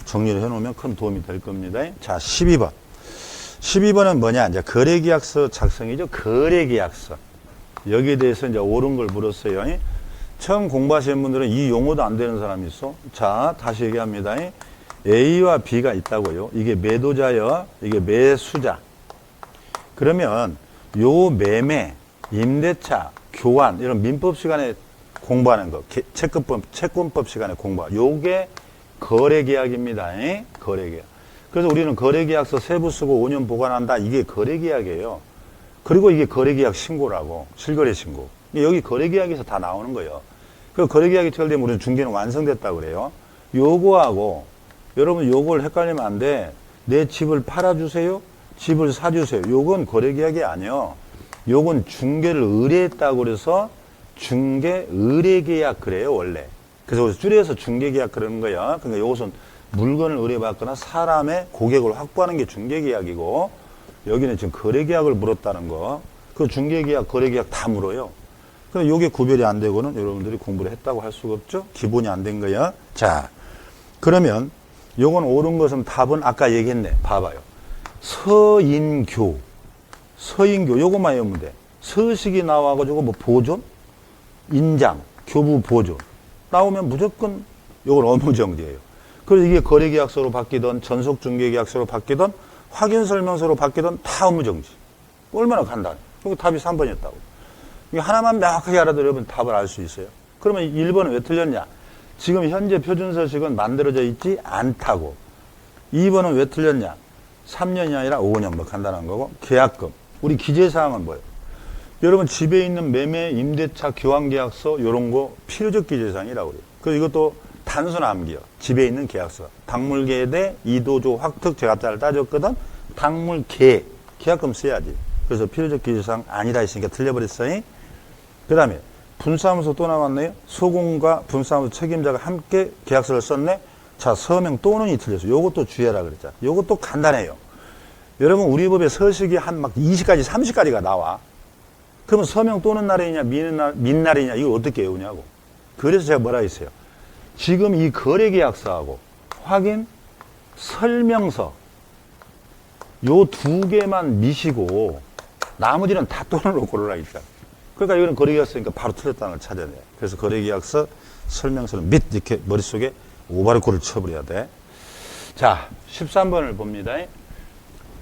정리를 해놓으면 큰 도움이 될 겁니다. 자, 12번. 12번은 뭐냐? 이제 거래계약서 작성이죠. 거래계약서. 여기에 대해서 이제 옳은 걸 물었어요. 처음 공부하시는 분들은 이 용어도 안 되는 사람이 있어. 자, 다시 얘기합니다. A와 B가 있다고요. 이게 매도자여, 이게 매수자. 그러면 요 매매, 임대차, 교환 이런 민법 시간에 공부하는 거, 채권법 시간에 공부하는 요게 거래계약입니다. 거래계약. 그래서 우리는 거래계약서 세부 쓰고 5년 보관한다. 이게 거래계약이에요. 그리고 이게 거래계약 신고라고, 실거래 신고. 여기 거래계약에서 다 나오는 거예요. 그 거래계약이 체결되면 우리는 중개는 완성됐다고 그래요. 요거하고, 여러분 요걸 헷갈리면 안 돼. 내 집을 팔아주세요. 집을 사주세요. 요건 거래계약이 아니에요. 요건 중개를 의뢰했다고 그래서 중개 의뢰계약 그래요, 원래. 그래서 줄여서 중개계약 그러는 거야. 그러니까 요것은 물건을 의뢰받거나 사람의 고객을 확보하는 게 중개계약이고, 여기는 지금 거래계약을 물었다는 거. 그 중개계약, 거래계약 다 물어요. 그럼 요게 구별이 안 되고는 여러분들이 공부를 했다고 할 수가 없죠? 기본이 안 된 거야. 자, 그러면 요건 옳은 것은 답은 아까 얘기했네. 봐봐요. 서인교. 서인교. 요것만 외우면 돼. 서식이 나와가지고 뭐 보존? 인장, 교부 보존. 나오면 무조건 요건 업무정지예요. 그래서 이게 거래계약서로 바뀌던 전속중개계약서로 바뀌던 확인설명서로 바뀌던 다 업무정지. 얼마나 간단해. 여기 답이 3번이었다고. 이게 하나만 명확하게 알아들으면 답을 알 수 있어요. 그러면 1번은 왜 틀렸냐? 지금 현재 표준서식은 만들어져 있지 않다고. 2번은 왜 틀렸냐? 3년이 아니라 5년, 뭐 간단한 거고. 계약금. 우리 기재사항은 뭐예요? 여러분 집에 있는 매매, 임대차, 교환계약서 이런 거 필요적 기재사항이라고 그래요. 그래서 이것도 단순 암기요. 집에 있는 계약서. 당물계대, 이도조, 확특, 제가 잘 따졌거든. 당물계, 계약금 써야지. 그래서 필요적 기재사항 아니다 했으니까 틀려버렸어요. 그 다음에 분사무소 또 나왔네요. 소공과 분사무소 책임자가 함께 계약서를 썼네. 자, 서명 또는이 틀렸어요. 요것도 주의하라 그랬잖아. 요것도 간단해요. 여러분 우리 법에 서식이 한 막 20가지, 30가지가 나와. 그러면 서명 또는 날이냐, 민 날이냐, 이걸 어떻게 외우냐고. 그래서 제가 뭐라 했어요. 지금 이 거래계약서하고 확인, 설명서, 요 두 개만 미시고, 나머지는 다 또는으로 고르라 했죠. 그러니까 이거는 거래계약서니까 바로 틀렸다는 걸 찾아야 돼. 그래서 거래계약서, 설명서는 밑 이렇게 머릿속에 오바르코를 쳐버려야 돼. 자, 13번을 봅니다.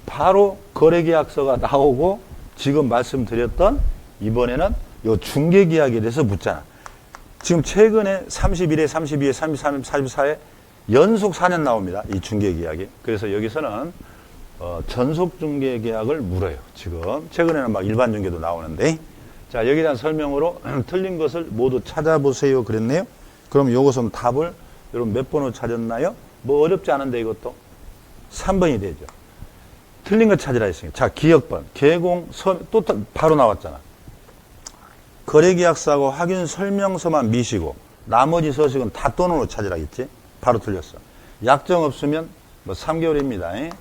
바로 거래계약서가 나오고 지금 말씀드렸던 이번에는 요 중개계약에 대해서 묻잖아. 지금 최근에 31회, 32회, 33회, 44회 연속 4년 나옵니다. 이 중개계약이. 그래서 여기서는 전속중개계약을 물어요. 지금 최근에는 막 일반 중개도 나오는데, 자, 여기에 대한 설명으로 틀린 것을 모두 찾아보세요 그랬네요. 그럼 요것은 답을 여러분 몇 번으로 찾았나요? 뭐 어렵지 않은데 이것도 3번이 되죠. 틀린 거 찾으라 했으니까. 자, 기억번, 개공, 또 바로 나왔잖아. 거래계약서하고 확인 설명서만 미시고 나머지 서식은 다 또는으로 찾으라 했지. 바로 틀렸어. 약정 없으면 뭐 3개월입니다.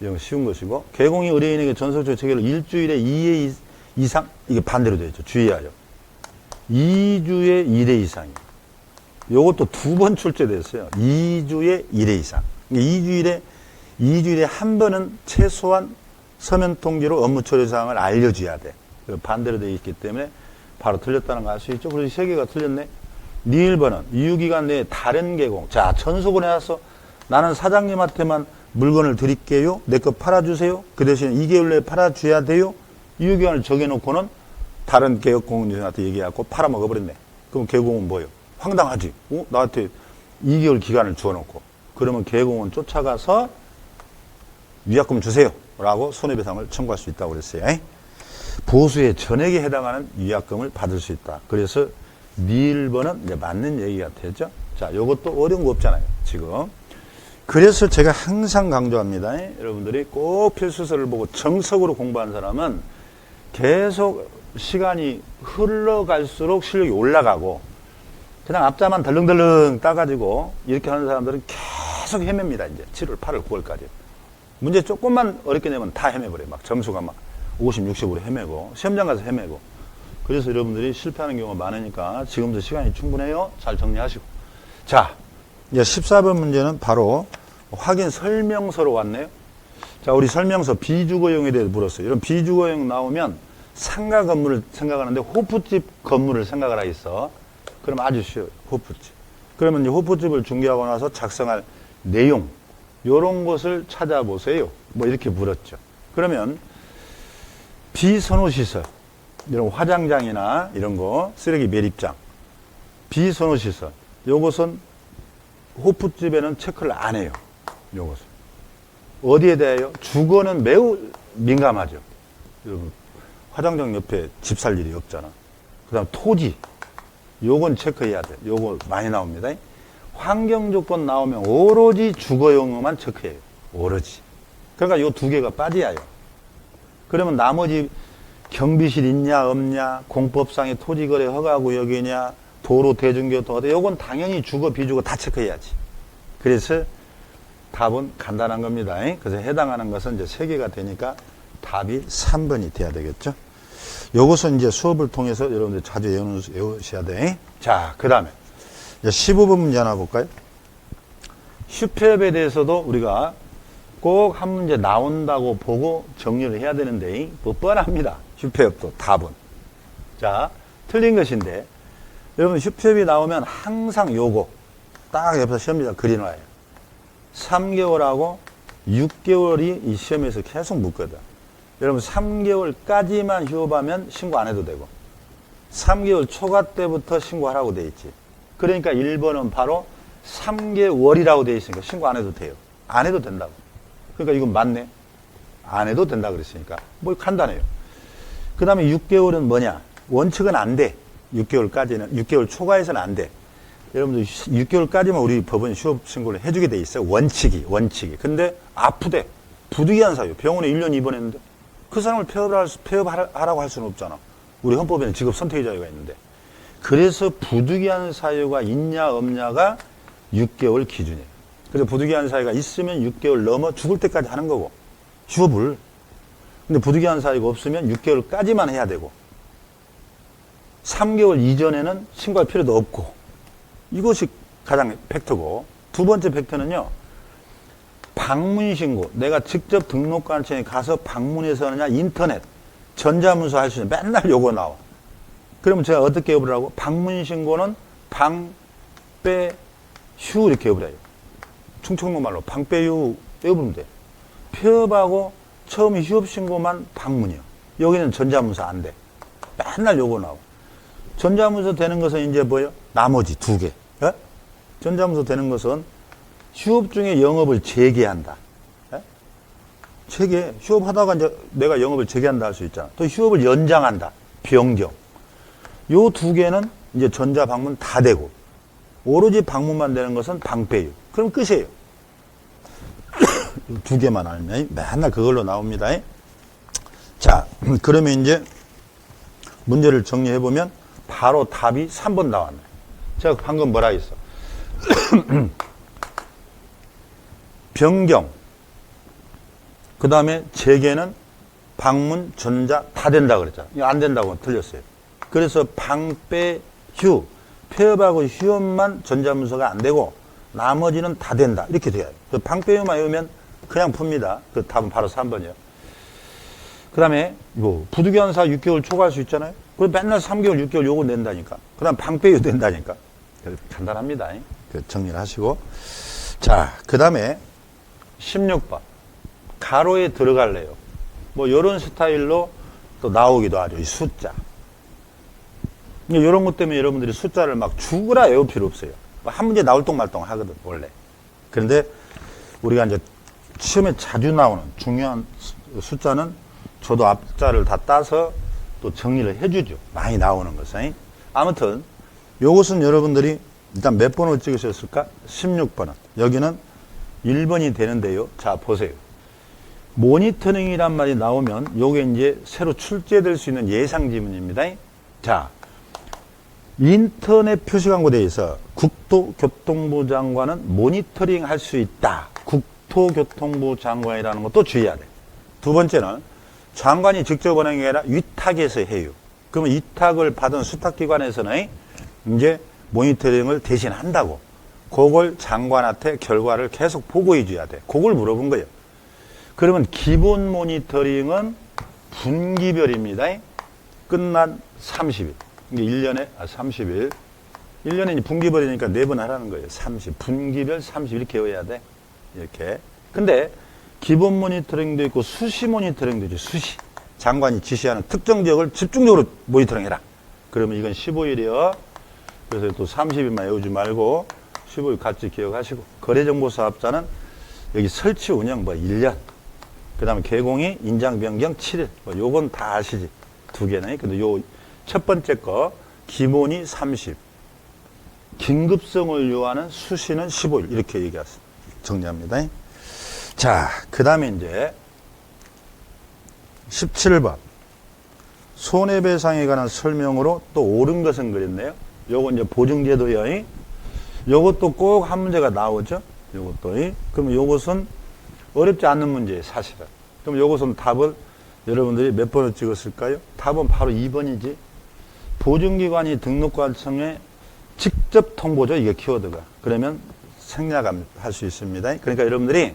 이런 거 쉬운 것이고, 개공이 의뢰인에게 전속적 체결을 일주일에 2회 이상, 이게 반대로 되죠. 주의하여. 2주에 1회 이상이에요. 요것도 두 번 출제됐어요. 2주에 1회 이상. 2주일에 한 번은 최소한 서면 통지로 업무 처리 사항을 알려줘야 돼. 반대로 되어 있기 때문에 바로 틀렸다는 거 알 수 있죠. 그래서 세 개가 틀렸네. 네 1번은 유효기간 내에 다른 개공. 자, 전속을 해놨어. 나는 사장님한테만 물건을 드릴게요. 내 거 팔아주세요. 그 대신에 2개월 내에 팔아줘야 돼요. 유효기간을 정해놓고는 다른 개업공인한테 얘기하고 팔아먹어버렸네. 그럼 개공은 뭐예요? 황당하지. 나한테 2개월 기간을 주어놓고. 그러면 개공은 쫓아가서 위약금 주세요. 라고 손해배상을 청구할 수 있다고 그랬어요. 보수의 전액에 해당하는 위약금을 받을 수 있다. 그래서 네 1번은 이제 맞는 얘기가 되죠. 자, 요것도 어려운 거 없잖아요. 지금. 그래서 제가 항상 강조합니다. 여러분들이 꼭 필수서를 보고 정석으로 공부한 사람은 계속 시간이 흘러갈수록 실력이 올라가고, 그냥 앞자만 덜렁덜렁 따가지고 이렇게 하는 사람들은 계속 헤맵니다. 이제 7월, 8월, 9월까지. 문제 조금만 어렵게 내면 다 헤매버려요. 막 점수가 막 50, 60으로 헤매고, 시험장 가서 헤매고. 그래서 여러분들이 실패하는 경우가 많으니까 지금도 시간이 충분해요. 잘 정리하시고. 자, 이제 14번 문제는 바로 확인 설명서로 왔네요. 자, 우리 설명서 비주거용에 대해서 물었어요. 이런 비주거용 나오면 상가 건물을 생각하는데 호프집 건물을 생각을 하겠어. 그럼 아주 쉬워요. 호프집. 그러면 이제 호프집을 중개하고 나서 작성할 내용, 요런 것을 찾아보세요. 뭐 이렇게 물었죠. 그러면 비선호시설, 이런 화장장이나 이런 거, 쓰레기 매립장, 비선호시설, 요것은 호프집에는 체크를 안 해요. 요것은. 어디에 대하여? 주거는 매우 민감하죠. 여러분, 화장장 옆에 집 살 일이 없잖아. 그 다음 토지. 요건 체크해야 돼. 요거 많이 나옵니다. 환경조건 나오면 오로지 주거용으로만 체크해요. 오로지. 그러니까 요 두 개가 빠져야 해요. 그러면 나머지 경비실 있냐, 없냐, 공법상의 토지거래 허가구역이냐, 도로 대중교통 어때? 요건 당연히 주거, 비주거 다 체크해야지. 그래서 답은 간단한 겁니다. 그래서 해당하는 것은 이제 3개가 되니까 답이 3번이 돼야 되겠죠. 요것은 이제 수업을 통해서 여러분들 자주 외우셔야 돼. 자, 그 다음에 15번 문제 하나 볼까요? 슈페업에 대해서도 우리가 꼭 한 문제 나온다고 보고 정리를 해야 되는데, 뭐 뻔합니다. 슈페업도 답은. 자, 틀린 것인데, 여러분 슈페업이 나오면 항상 요거 딱 옆에서 시험지가 그려놔요. 3개월하고 6개월이 이 시험에서 계속 묻거든. 여러분 3개월까지만 휴업하면 신고 안 해도 되고, 3개월 초과 때부터 신고하라고 돼 있지. 그러니까 1번은 바로 3개월이라고 돼 있으니까 신고 안 해도 돼요. 안 해도 된다고. 그러니까 이건 맞네. 안 해도 된다 그랬으니까 뭐 간단해요. 그 다음에 6개월은 뭐냐? 원칙은 안 돼. 6개월까지는, 6개월 초과해서는 안 돼. 여러분들 6개월까지만 우리 법원 휴업 신고를 해주게 돼 있어요. 원칙이. 근데 아프대. 부득이한 사유. 병원에 1년 입원했는데 그 사람을 폐업하라고 할 수는 없잖아. 우리 헌법에는 직업 선택의 자유가 있는데. 그래서 부득이한 사유가 있냐 없냐가 6개월 기준이에요. 그래서 부득이한 사유가 있으면 6개월 넘어 죽을 때까지 하는 거고, 휴업을. 근데 부득이한 사유가 없으면 6개월까지만 해야 되고 3개월 이전에는 신고할 필요도 없고 이것이 가장 팩트고 두 번째 팩트는요. 방문 신고. 내가 직접 등록관청에 가서 방문해서 하느냐 인터넷 전자문서 할 수 있는 맨날 요거 나와. 그러면 제가 어떻게 여부를 하고 방문 신고는 방빼휴 이렇게 여부를 해요. 충청도 말로 방빼휴 여부면 돼. 폐업하고 처음 휴업 신고만 방문이요. 여기는 전자문서 안 돼. 맨날 요거 나와. 전자문서 되는 것은 이제 뭐예요? 나머지 두 개. 예? 전자문서 되는 것은 휴업 중에 영업을 재개한다. 예? 재개. 휴업하다가 이제 내가 영업을 재개한다 할 수 있잖아. 또 휴업을 연장한다. 변경. 요 두 개는 이제 전자 방문 다 되고 오로지 방문만 되는 것은 방빼유. 그럼 끝이에요. 두 개만 알면 맨날 그걸로 나옵니다. 자, 그러면 이제 문제를 정리해 보면 바로 답이 3번 나왔네. 제가 방금 뭐라 했어? 변경. 그 다음에 재개는 방문, 전자 다 된다 그랬잖아. 이거 안 된다고 틀렸어요. 그래서 방빼휴, 폐업하고 휴업만 전자문서가 안 되고 나머지는 다 된다. 이렇게 돼요. 방빼휴만 외우면 그냥 풉니다. 그 답은 바로 3번이에요. 그 다음에 뭐 부득이한 사 6개월 초과할 수 있잖아요. 그럼 맨날 3개월, 6개월 요거 낸다니까. 그 다음 방빼휴 된다니까. 간단합니다. 정리를 하시고. 자, 그 다음에 16번. 가로에 들어갈래요. 뭐 요런 스타일로 또 나오기도 하죠. 이 숫자. 이런 것 때문에 여러분들이 숫자를 막 죽으라 외울 필요 없어요. 한 문제 나올 똥말똥 하거든, 원래. 그런데 우리가 이제 시험에 자주 나오는 중요한 숫자는 저도 앞자를 다 따서 또 정리를 해주죠. 많이 나오는 것은. 아무튼, 요것은 여러분들이 일단 몇 번을 찍으셨을까? 16번은. 여기는 1번이 되는데요. 자, 보세요. 모니터링이란 말이 나오면 요게 이제 새로 출제될 수 있는 예상 지문입니다. 자, 인터넷 표시광고대에 있어 국토교통부 장관은 모니터링 할 수 있다. 국토교통부 장관이라는 것도 주의해야 돼. 두 번째는 장관이 직접 하는 게 아니라 위탁해서 해요. 그러면 위탁을 받은 수탁기관에서는 이제 모니터링을 대신 한다고. 그걸 장관한테 결과를 계속 보고해 줘야 돼. 그걸 물어본 거예요. 그러면 기본 모니터링은 분기별입니다. 끝난 30일. 이게 1년에 30일. 1년에 이제 분기별이니까 4번 하라는 거예요. 30. 분기별 30 이렇게 외워야 돼. 이렇게. 근데 기본 모니터링도 있고 수시 모니터링도 있죠. 수시. 장관이 지시하는 특정 지역을 집중적으로 모니터링 해라. 그러면 이건 15일이요. 그래서 또 30일만 외우지 말고 15일 같이 기억하시고. 거래정보사업자는 여기 설치 운영 뭐 1년. 그 다음에 개공이 인장 변경 7일. 뭐 요건 다 아시지. 두 개는. 근데 요 첫 번째 거 기본이 30. 긴급성을 요하는 수시는 15일. 이렇게 얘기했습니다. 정리합니다. 자, 그 다음에 이제 17번. 손해배상에 관한 설명으로 또 옳은 것은 그랬네요. 요거 이제 보증제도요. 요것도 꼭 한 문제가 나오죠. 요것도. 그러면 요것은 어렵지 않는 문제예요, 사실은. 그럼 요것은 답을 여러분들이 몇 번을 찍었을까요? 답은 바로 2번이지. 보증기관이 등록관청에 직접 통보죠. 이게 키워드가. 그러면 생략할 수 있습니다. 그러니까 여러분들이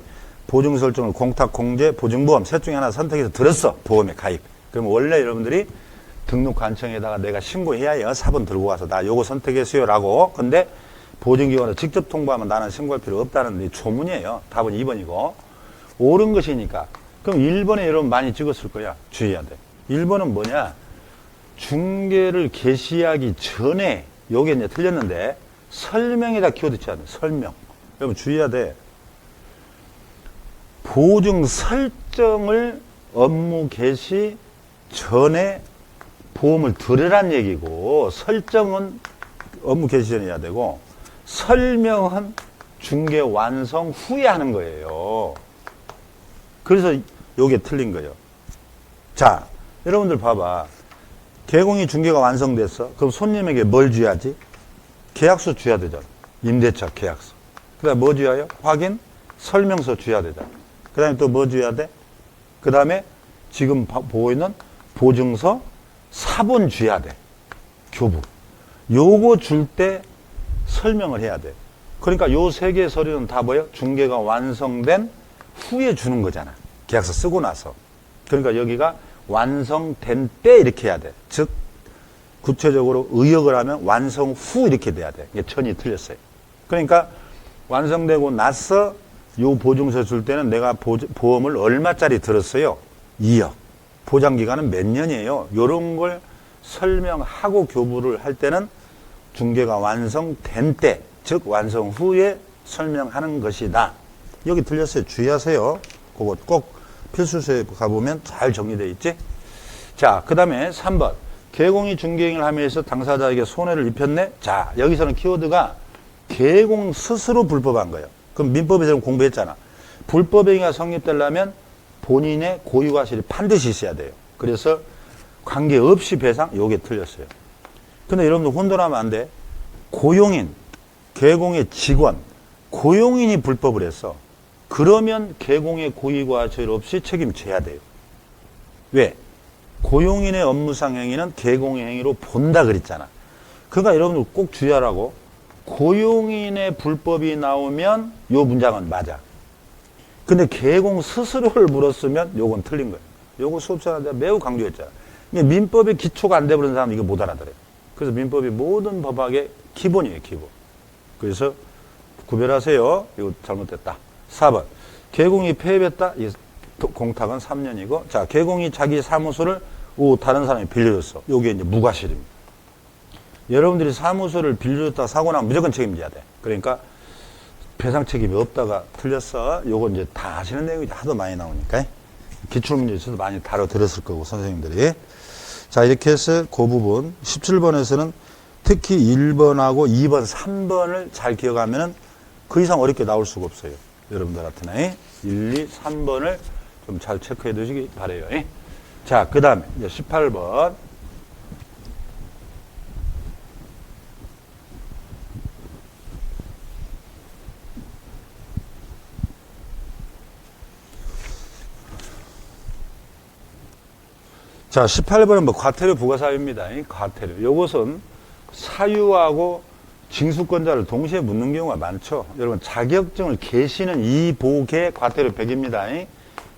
보증설정을 공탁, 공제, 보증보험 셋 중에 하나 선택해서 들었어. 보험에 가입. 그러면 원래 여러분들이 등록관청에다가 내가 신고해야 해요. 4번 들고 와서 나 요거 선택했어요. 라고. 근데 보증기관에 직접 통보하면 나는 신고할 필요 없다는 조문이에요. 답은 2번이고. 옳은 것이니까. 그럼 1번에 여러분 많이 찍었을 거야. 주의해야 돼. 1번은 뭐냐? 중개를 개시하기 전에, 요게 이제 틀렸는데, 설명에다 키워드 쳐야 돼. 설명. 여러분 주의해야 돼. 보증 설정을 업무 개시 전에 보험을 들으란 얘기고, 설정은 업무 개시 전에 해야 되고, 설명은 중개 완성 후에 하는 거예요. 그래서 요게 틀린 거예요. 자, 여러분들 봐봐. 개공이 중개가 완성됐어. 그럼 손님에게 뭘 줘야지? 계약서 줘야 되잖아. 임대차 계약서. 그 다음에 뭐 줘야요? 확인? 설명서 줘야 되잖아. 그 다음에 또 뭐 줘야 돼? 그 다음에 지금 보이는 보증서 사본 줘야 돼. 교부. 요거 줄 때 설명을 해야 돼. 그러니까 요 세 개의 서류는 다 뭐예요? 중개가 완성된 후에 주는 거잖아. 계약서 쓰고 나서. 그러니까 여기가 완성된 때 이렇게 해야 돼. 즉 구체적으로 의역을 하면 완성 후 이렇게 돼야 돼. 이게 천이 틀렸어요. 그러니까 완성되고 나서 요 보증서 줄 때는 내가 보험을 얼마짜리 들었어요? 2억. 보장기간은 몇 년이에요? 요런 걸 설명하고 교부를 할 때는 중개가 완성된 때, 즉 완성 후에 설명하는 것이다. 여기 틀렸어요. 주의하세요. 그거 꼭 필수서에 가보면 잘 정리되어 있지? 자, 그 다음에 3번. 개공이 중개행위를 하면서 당사자에게 손해를 입혔네? 자, 여기서는 키워드가 개공 스스로 불법한 거예요. 그럼 민법에서는 공부했잖아. 불법행위가 성립되려면 본인의 고유과실이 반드시 있어야 돼요. 그래서 관계없이 배상, 요게 틀렸어요. 근데 여러분들 혼돈하면 안 돼. 고용인, 개공의 직원, 고용인이 불법을 했어. 그러면 개공의 고유과실 없이 책임져야 돼요. 왜? 고용인의 업무상 행위는 개공의 행위로 본다 그랬잖아. 그러니까 여러분들 꼭 주의하라고. 고용인의 불법이 나오면 요 문장은 맞아. 근데 개공 스스로를 물었으면 요건 틀린 거예요. 요거 수업시간에 내가 매우 강조했잖아. 민법의 기초가 안 돼버린 사람은 이거 못 알아들어요. 그래서 민법이 모든 법학의 기본이에요, 기본. 그래서 구별하세요. 이거 잘못됐다. 4번. 개공이 폐업했다. 이 공탁은 3년이고, 자, 개공이 자기 사무소를 다른 사람이 빌려줬어. 요게 이제 무과실입니다. 여러분들이 사무소를 빌려줬다 사고 나면 무조건 책임져야 돼. 그러니까 배상 책임이 없다가 틀렸어. 요거 이제 다 아시는 내용이 하도 많이 나오니까. 기출문제에서도 많이 다뤄들었을 거고, 선생님들이. 자, 이렇게 해서 그 부분. 17번에서는 특히 1번하고 2번, 3번을 잘 기억하면은 그 이상 어렵게 나올 수가 없어요. 여러분들 같은 애. 1, 2, 3번을 좀 잘 체크해 두시기 바래요. 자, 그 다음에 이제 18번. 자, 18번은 뭐 과태료 부과사유입니다. 과태료. 요것은 사유하고 징수권자를 동시에 묻는 경우가 많죠. 여러분, 자격증을 계시는 이복의 과태료 100입니다.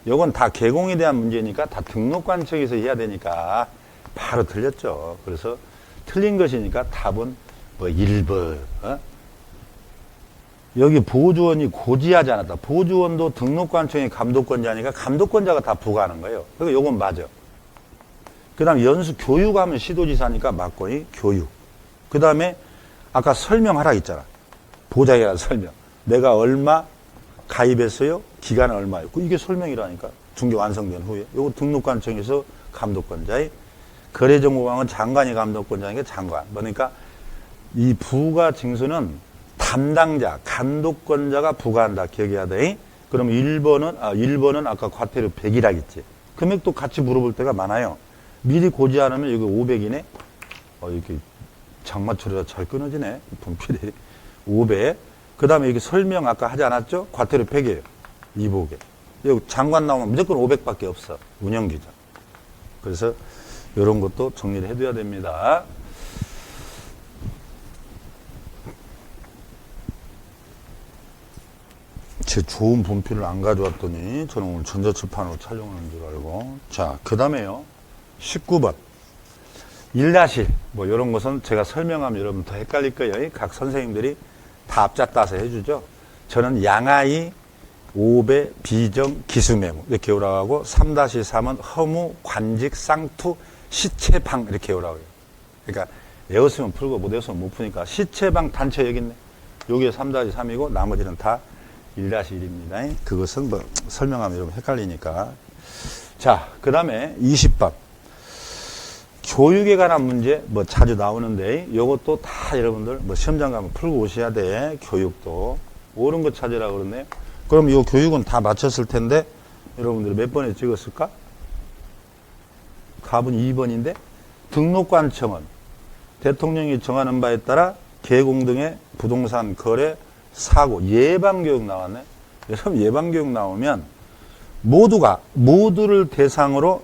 요건 다 개공에 대한 문제니까 다 등록관 측에서 해야 되니까 바로 틀렸죠. 그래서 틀린 것이니까 답은 뭐 1번. 여기 보조원이 고지하지 않았다. 보조원도 등록관청의 감독권자니까 감독권자가 다 부과하는 거예요. 그러니까 요건 맞아. 그 다음에 연수 교육하면 시도지사니까 맞고, 교육. 그 다음에 아까 설명하라 했잖아. 보장에 관한 설명. 내가 얼마 가입했어요? 기간은 얼마였고. 이게 설명이라니까. 중개 완성된 후에. 요거 등록관청에서 감독권자의 거래정보망은 장관이 감독권자니까 장관. 그러니까 이 부과 징수는 담당자, 감독권자가 부과한다. 기억해야 돼. 그럼 1번은 아까 과태료 100이라 했지. 금액도 같이 물어볼 때가 많아요. 미리 고지 않으면 여기 500이네? 이렇게 장마철이라 잘 끊어지네. 분필이. 500. 그 다음에 이렇게 설명 아까 하지 않았죠? 과태료 100이에요. 이복에. 여기 장관 나오면 무조건 500밖에 없어. 운영기준. 그래서 이런 것도 정리를 해둬야 됩니다. 제 좋은 분필을 안 가져왔더니 저는 오늘 전자출판으로 촬영하는 줄 알고. 자, 그 다음에요. 19번. 일라실. 뭐, 이런 것은 제가 설명하면 여러분 더 헷갈릴 거예요. 각 선생님들이 다 앞자 따서 해주죠. 저는 양아이, 5배, 비정, 기수매무. 이렇게 오라고 하고, 3-3은 허무, 관직, 쌍투, 시체방. 이렇게 오라고 해요. 그러니까, 외웠으면 풀고 못 외웠으면 못 푸니까, 시체방 단체 여기 있네. 요게 3-3이고, 나머지는 다 1-1입니다. 그것은 뭐, 설명하면 여러분 헷갈리니까. 자, 그 다음에 20번. 교육에 관한 문제 뭐 자주 나오는데 요것도 다 여러분들 뭐 시험장 가면 풀고 오셔야 돼. 교육도 옳은 거 찾으라고 그러네요. 그럼 요 교육은 다 마쳤을 텐데 여러분들이 몇 번에 찍었을까? 답은 2번인데 등록관청은 대통령이 정하는 바에 따라 개공 등의 부동산 거래 사고 예방교육 나왔네. 여러분 예방교육 나오면 모두를 대상으로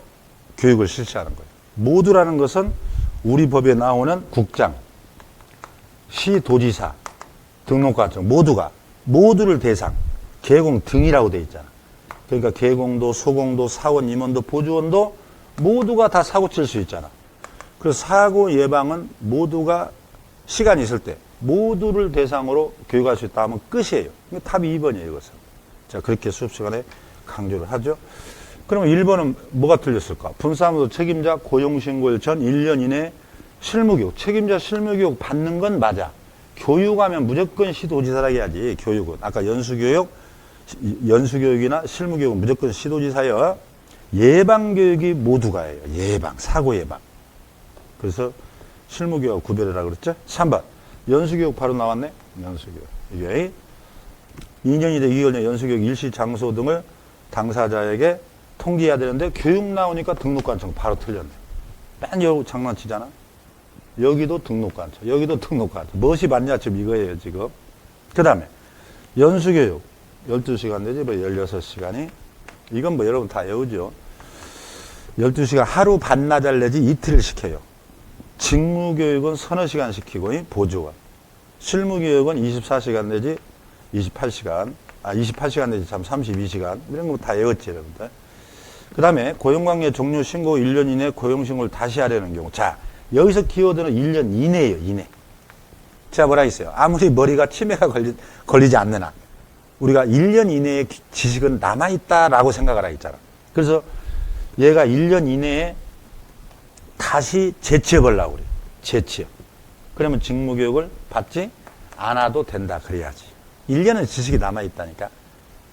교육을 실시하는 거예요. 모두라는 것은 우리 법에 나오는 국장, 시도지사, 등록과정, 모두를 대상, 계공 등이라고 되어 있잖아. 그러니까 계공도, 소공도, 사원, 임원도, 보조원도 모두가 다 사고 칠 수 있잖아. 그래서 사고 예방은 모두가 시간이 있을 때 모두를 대상으로 교육할 수 있다 하면 끝이에요. 답이 2번이에요, 이것은. 자, 그렇게 수업 시간에 강조를 하죠. 그러면 1번은 뭐가 틀렸을까? 분사무소 책임자 고용신고일 전 1년 이내 실무교육, 책임자 실무교육 받는 건 맞아. 교육하면 무조건 시도지사라 해야지, 교육은. 아까 연수교육이나 실무교육은 무조건 시도지사여. 예방교육이 모두가 해요. 사고 예방. 그래서 실무교육 구별해라 그랬죠? 3번. 연수교육 바로 나왔네? 연수교육. 이게 2년이 돼 2개월 내 연수교육 일시 장소 등을 당사자에게 통지해야 되는데 교육 나오니까 등록관청 바로 틀렸네. 맨 여기 장난치잖아. 여기도 등록관청, 여기도 등록관청. 무엇이 맞냐 지금 이거예요 지금. 그 다음에 연수교육 12시간 내지 뭐 16시간이 이건 뭐 여러분 다 외우죠. 12시간 하루 반나절 내지 이틀을 시켜요. 직무교육은 서너 시간 시키고 보조원. 실무교육은 24시간 내지 28시간 내지 32시간 이런 거 다 외웠지 여러분들. 그 다음에 고용관계 종료 신고 1년 이내 고용신고를 다시 하려는 경우. 자, 여기서 키워드는 1년 이내예요. 이내. 제가 뭐라 했어요? 아무리 머리가 치매가 걸리지 않는 한 우리가 1년 이내의 지식은 남아있다라고 생각을 하겠잖아. 그래서 얘가 1년 이내에 다시 재취업을 하려고 그래요. 재취업. 그러면 직무교육을 받지 않아도 된다. 그래야지. 1년은 지식이 남아있다니까.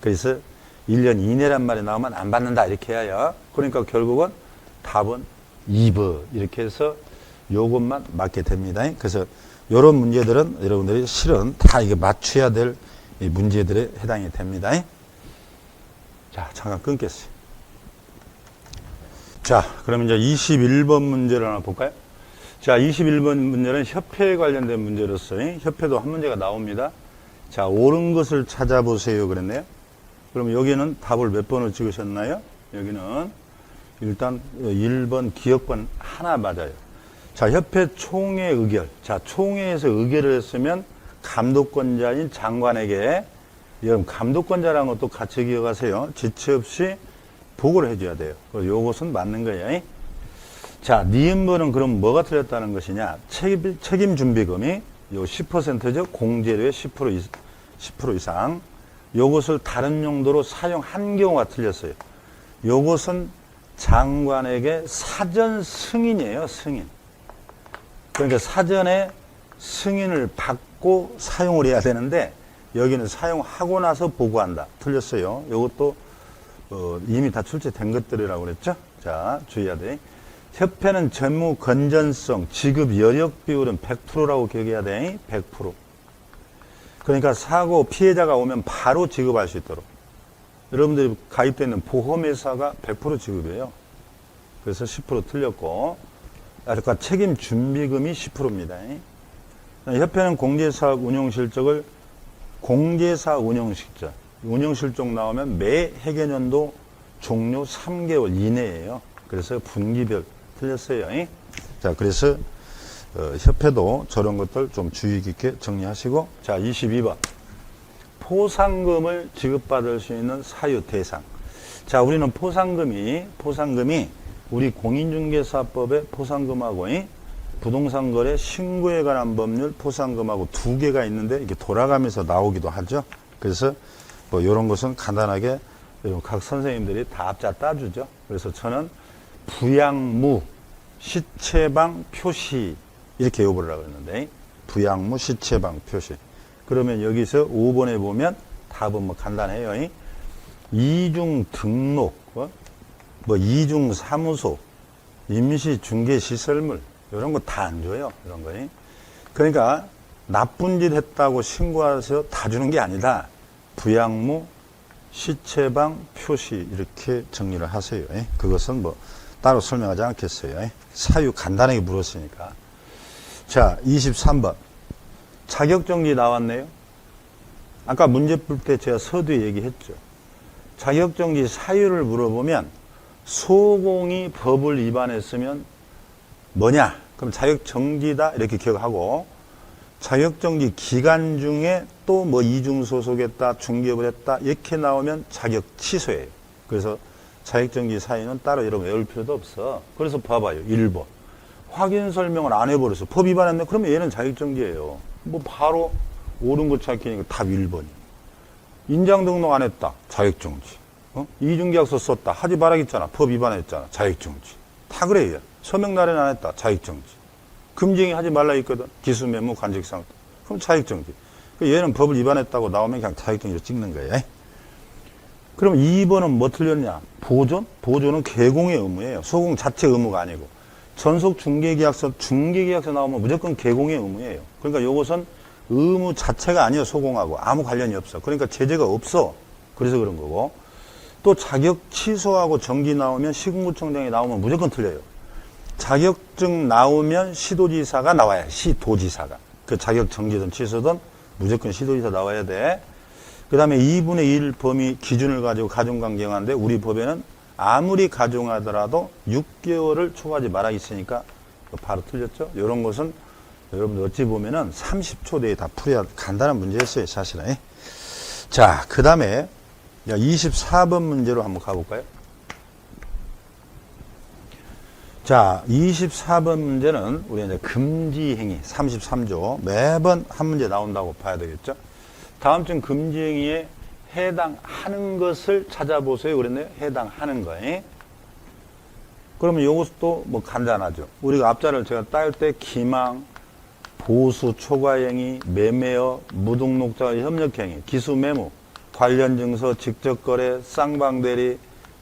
그래서 1년 이내란 말이 나오면 안 받는다. 이렇게 해야. 그러니까 결국은 답은 2번. 이렇게 해서 요것만 맞게 됩니다. 그래서 요런 문제들은 여러분들이 실은 다 이게 맞춰야 될 이 문제들에 해당이 됩니다. 자, 잠깐 끊겠어요. 자, 그럼 이제 21번 문제를 하나 볼까요? 자, 21번 문제는 협회에 관련된 문제로서 협회도 한 문제가 나옵니다. 자, 옳은 것을 찾아보세요. 그랬네요. 그럼 여기는 답을 몇 번을 찍으셨나요? 여기는 일단 1번 기억번 하나 맞아요. 자, 협회 총회 의결. 자, 총회에서 의결을 했으면 감독권자인 장관에게, 여러분 감독권자라는 것도 같이 기억하세요. 지체 없이 보고를 해줘야 돼요. 요것은 맞는 거예요. 자, 니은번은 그럼 뭐가 틀렸다는 것이냐? 책임 준비금이 요 10%죠. 공제료의 10% 이상. 요것을 다른 용도로 사용한 경우가 틀렸어요. 요것은 장관에게 사전 승인이에요. 승인. 그러니까 사전에 승인을 받고 사용을 해야 되는데 여기는 사용하고 나서 보고한다. 틀렸어요. 이것도 이미 다 출제된 것들이라고 그랬죠. 자, 주의해야 돼. 협회는 재무 건전성, 지급 여력 비율은 100%라고 기억해야 돼. 100%. 그러니까 사고 피해자가 오면 바로 지급할 수 있도록. 여러분들이 가입되어 있는 보험회사가 100% 지급이에요. 그래서 10% 틀렸고, 아까 책임 준비금이 10%입니다. 협회는 공제사업 운영실적을 공제사 운영실적, 운영실적 나오면 매 회계년도 종료 3개월 이내예요. 그래서 분기별 틀렸어요. 자, 그래서 협회도 저런 것들 좀 주의 깊게 정리하시고. 자, 22번 포상금을 지급받을 수 있는 사유 대상. 자, 우리는 포상금이 우리 공인중개사법의 포상금하고 부동산 거래 신고에 관한 법률 포상금하고 두 개가 있는데 이게 돌아가면서 나오기도 하죠. 그래서 뭐 이런 것은 간단하게 각 선생님들이 다 앞자 따주죠. 그래서 저는 부양무 시체방 표시 이렇게 요구를 하고 있는데, 부양무 시체방 표시. 그러면 여기서 5번에 보면 답은 뭐 간단해요. 이중 등록, 뭐 이중 사무소, 임시 중개 시설물 이런 거 다 안 줘요. 이런 거. 그러니까 나쁜 짓 했다고 신고해서 다 주는 게 아니다. 부양무 시체방 표시 이렇게 정리를 하세요. 그것은 뭐 따로 설명하지 않겠어요. 사유 간단하게 물었으니까. 자, 23번 자격정지 나왔네요. 아까 문제 풀 때 제가 서두에 얘기했죠. 자격정지 사유를 물어보면 소공이 법을 위반했으면 뭐냐? 그럼 자격정지다 이렇게 기억하고, 자격정지 기간 중에 또 뭐 이중소속했다, 중개업을 했다 이렇게 나오면 자격 취소예요. 그래서 자격정지 사유는 따로 여러분 외울 필요도 없어. 그래서 봐봐요. 1번. 확인 설명을 안 해버렸어. 법 위반했네. 그러면 얘는 자격정지예요. 뭐 바로 옳은 거 찾기니까 답 1번이에요. 인장 등록 안 했다. 자격정지. 이중계약서 썼다. 하지 말아야겠잖아. 법 위반했잖아. 자격정지. 다 그래요. 서명 날인 안 했다. 자격정지. 금지행위 하지 말라 했거든. 기수매무 관직상. 그럼 자격정지. 얘는 법을 위반했다고 나오면 그냥 자격정지로 찍는 거예요. 그럼 2번은 뭐 틀렸냐? 보존? 보존은 개공의 의무예요. 소공 자체 의무가 아니고. 전속 중개계약서 나오면 무조건 개공의 의무예요. 그러니까 이것은 의무 자체가 아니에요. 소공하고 아무 관련이 없어. 그러니까 제재가 없어. 그래서 그런 거고. 또 자격 취소하고 정지 나오면 시군구청장이 나오면 무조건 틀려요. 자격증 나오면 시도지사가 나와야 해. 시도지사가. 그 자격 정지든 취소든 무조건 시도지사 나와야 돼. 그 다음에 2분의 1 범위 기준을 가지고 가중강경한데 우리 법에는 아무리 가중하더라도 6개월을 초과하지 말아 있으니까 바로 틀렸죠. 이런 것은 여러분들 어찌 보면은 30초 내에 다 풀어야 간단한 문제였어요. 사실은. 자, 그 다음에 24번 문제로 한번 가볼까요? 자, 24번 문제는 우리 이제 금지행위 33조 매번 한 문제 나온다고 봐야 되겠죠. 다음 중 금지행위에 해당하는 것을 찾아보세요. 그랬네요. 해당하는 거에. 그러면 이것도 뭐 간단하죠. 우리가 앞자를 제가 따일 때 기망, 보수, 초과행위, 매매업, 무등록자 협력행위, 기수매무, 관련 증서, 직접거래, 쌍방대리,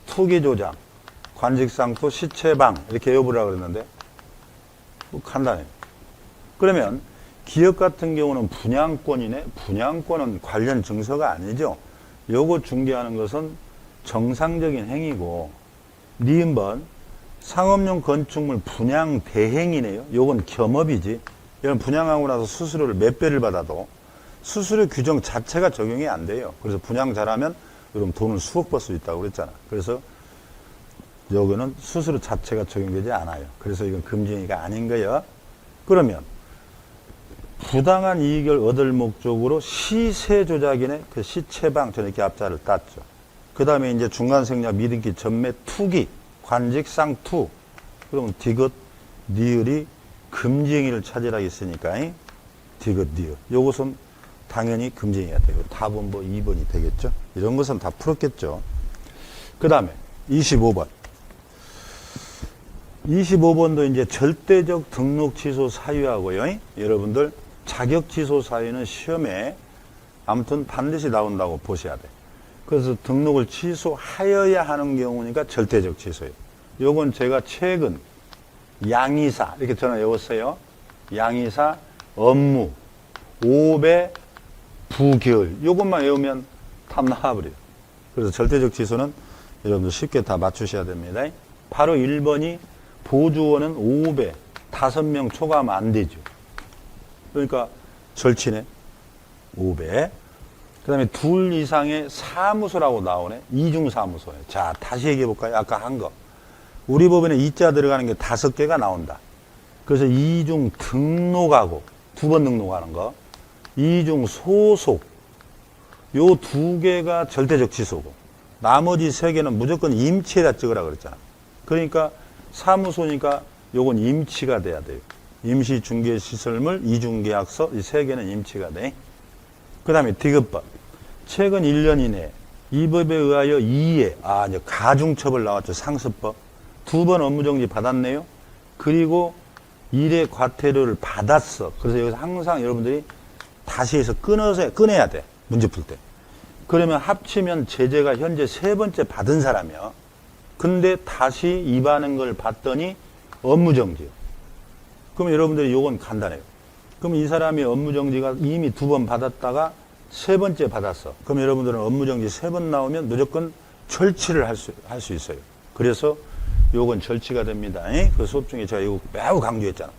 투기조장, 관직상투, 시체방 이렇게 외워보라고 그랬는데 뭐 간단해요. 그러면 기업 같은 경우는 분양권이네. 분양권은 관련 증서가 아니죠. 요거 중개하는 것은 정상적인 행위고, 니은번 상업용 건축물 분양 대행이네요. 요건 겸업이지. 이런 분양하고 나서 수수료를 몇 배를 받아도 수수료 규정 자체가 적용이 안 돼요. 그래서 분양 잘하면 여러분 돈을 수억 벌 수 있다고 그랬잖아. 그래서 여기는 수수료 자체가 적용되지 않아요. 그래서 이건 금지행위가 아닌 거예요. 그러면 부당한 이익을 얻을 목적으로 시세 조작이네. 그 시체방 저는 이렇게 앞자를 땄죠. 그 다음에 이제 중간생략 미등기 전매 투기 관직 쌍투. 그러면 디귿 니을이 금지행위를 찾으라 했으니까 디귿 니을. 요것은 당연히 금지행위가 되고 답은 뭐 2번이 되겠죠. 이런 것은 다 풀었겠죠. 그 다음에 25번. 25번도 이제 절대적 등록 취소 사유하고요. 여러분들 자격 취소 사유는 시험에 아무튼 반드시 나온다고 보셔야 돼. 그래서 등록을 취소하여야 하는 경우니까 절대적 취소예요. 요건 제가 최근 양의사 이렇게 전화 외웠어요. 양의사 업무 5배 부결 요것만 외우면 답 나와버려요. 그래서 절대적 취소는 여러분들 쉽게 다 맞추셔야 됩니다. 바로 1번이 보조원은 5배 5명 초과하면 안 되죠. 그러니까 절치네. 5배. 그 다음에 2 이상의 사무소라고 나오네. 이중사무소네. 자, 다시 얘기해 볼까요? 아까 한 거. 우리 법에는 이자 들어가는 게 5개가 나온다. 그래서 이중 등록하고 2번 등록하는 거. 이중 소속. 요 2개가 절대적 취소고. 나머지 3개는 무조건 임치에다 찍으라 그랬잖아. 그러니까 사무소니까 요건 임치가 돼야 돼요. 임시중개시설물, 이중계약서 이 3개는 임치가 돼. 그 다음에 디귿법. 최근 1년 이내 이 법에 의하여 이제 가중처벌 나왔죠. 상습법. 2번 업무정지 받았네요. 그리고 일의 과태료를 받았어. 그래서 여기서 항상 여러분들이 다시 해서 꺼내야 돼. 문제 풀 때. 그러면 합치면 제재가 현재 3번째 받은 사람이야. 근데 다시 위반한 걸 봤더니 업무정지요. 그럼 여러분들이 요건 간단해요. 그럼 이 사람이 업무정지가 이미 2번 받았다가 3번째 받았어. 그럼 여러분들은 업무정지 3번 나오면 무조건 절치를 할 수 있어요. 그래서 요건 절치가 됩니다. 그 수업 중에 제가 이거 매우 강조했잖아.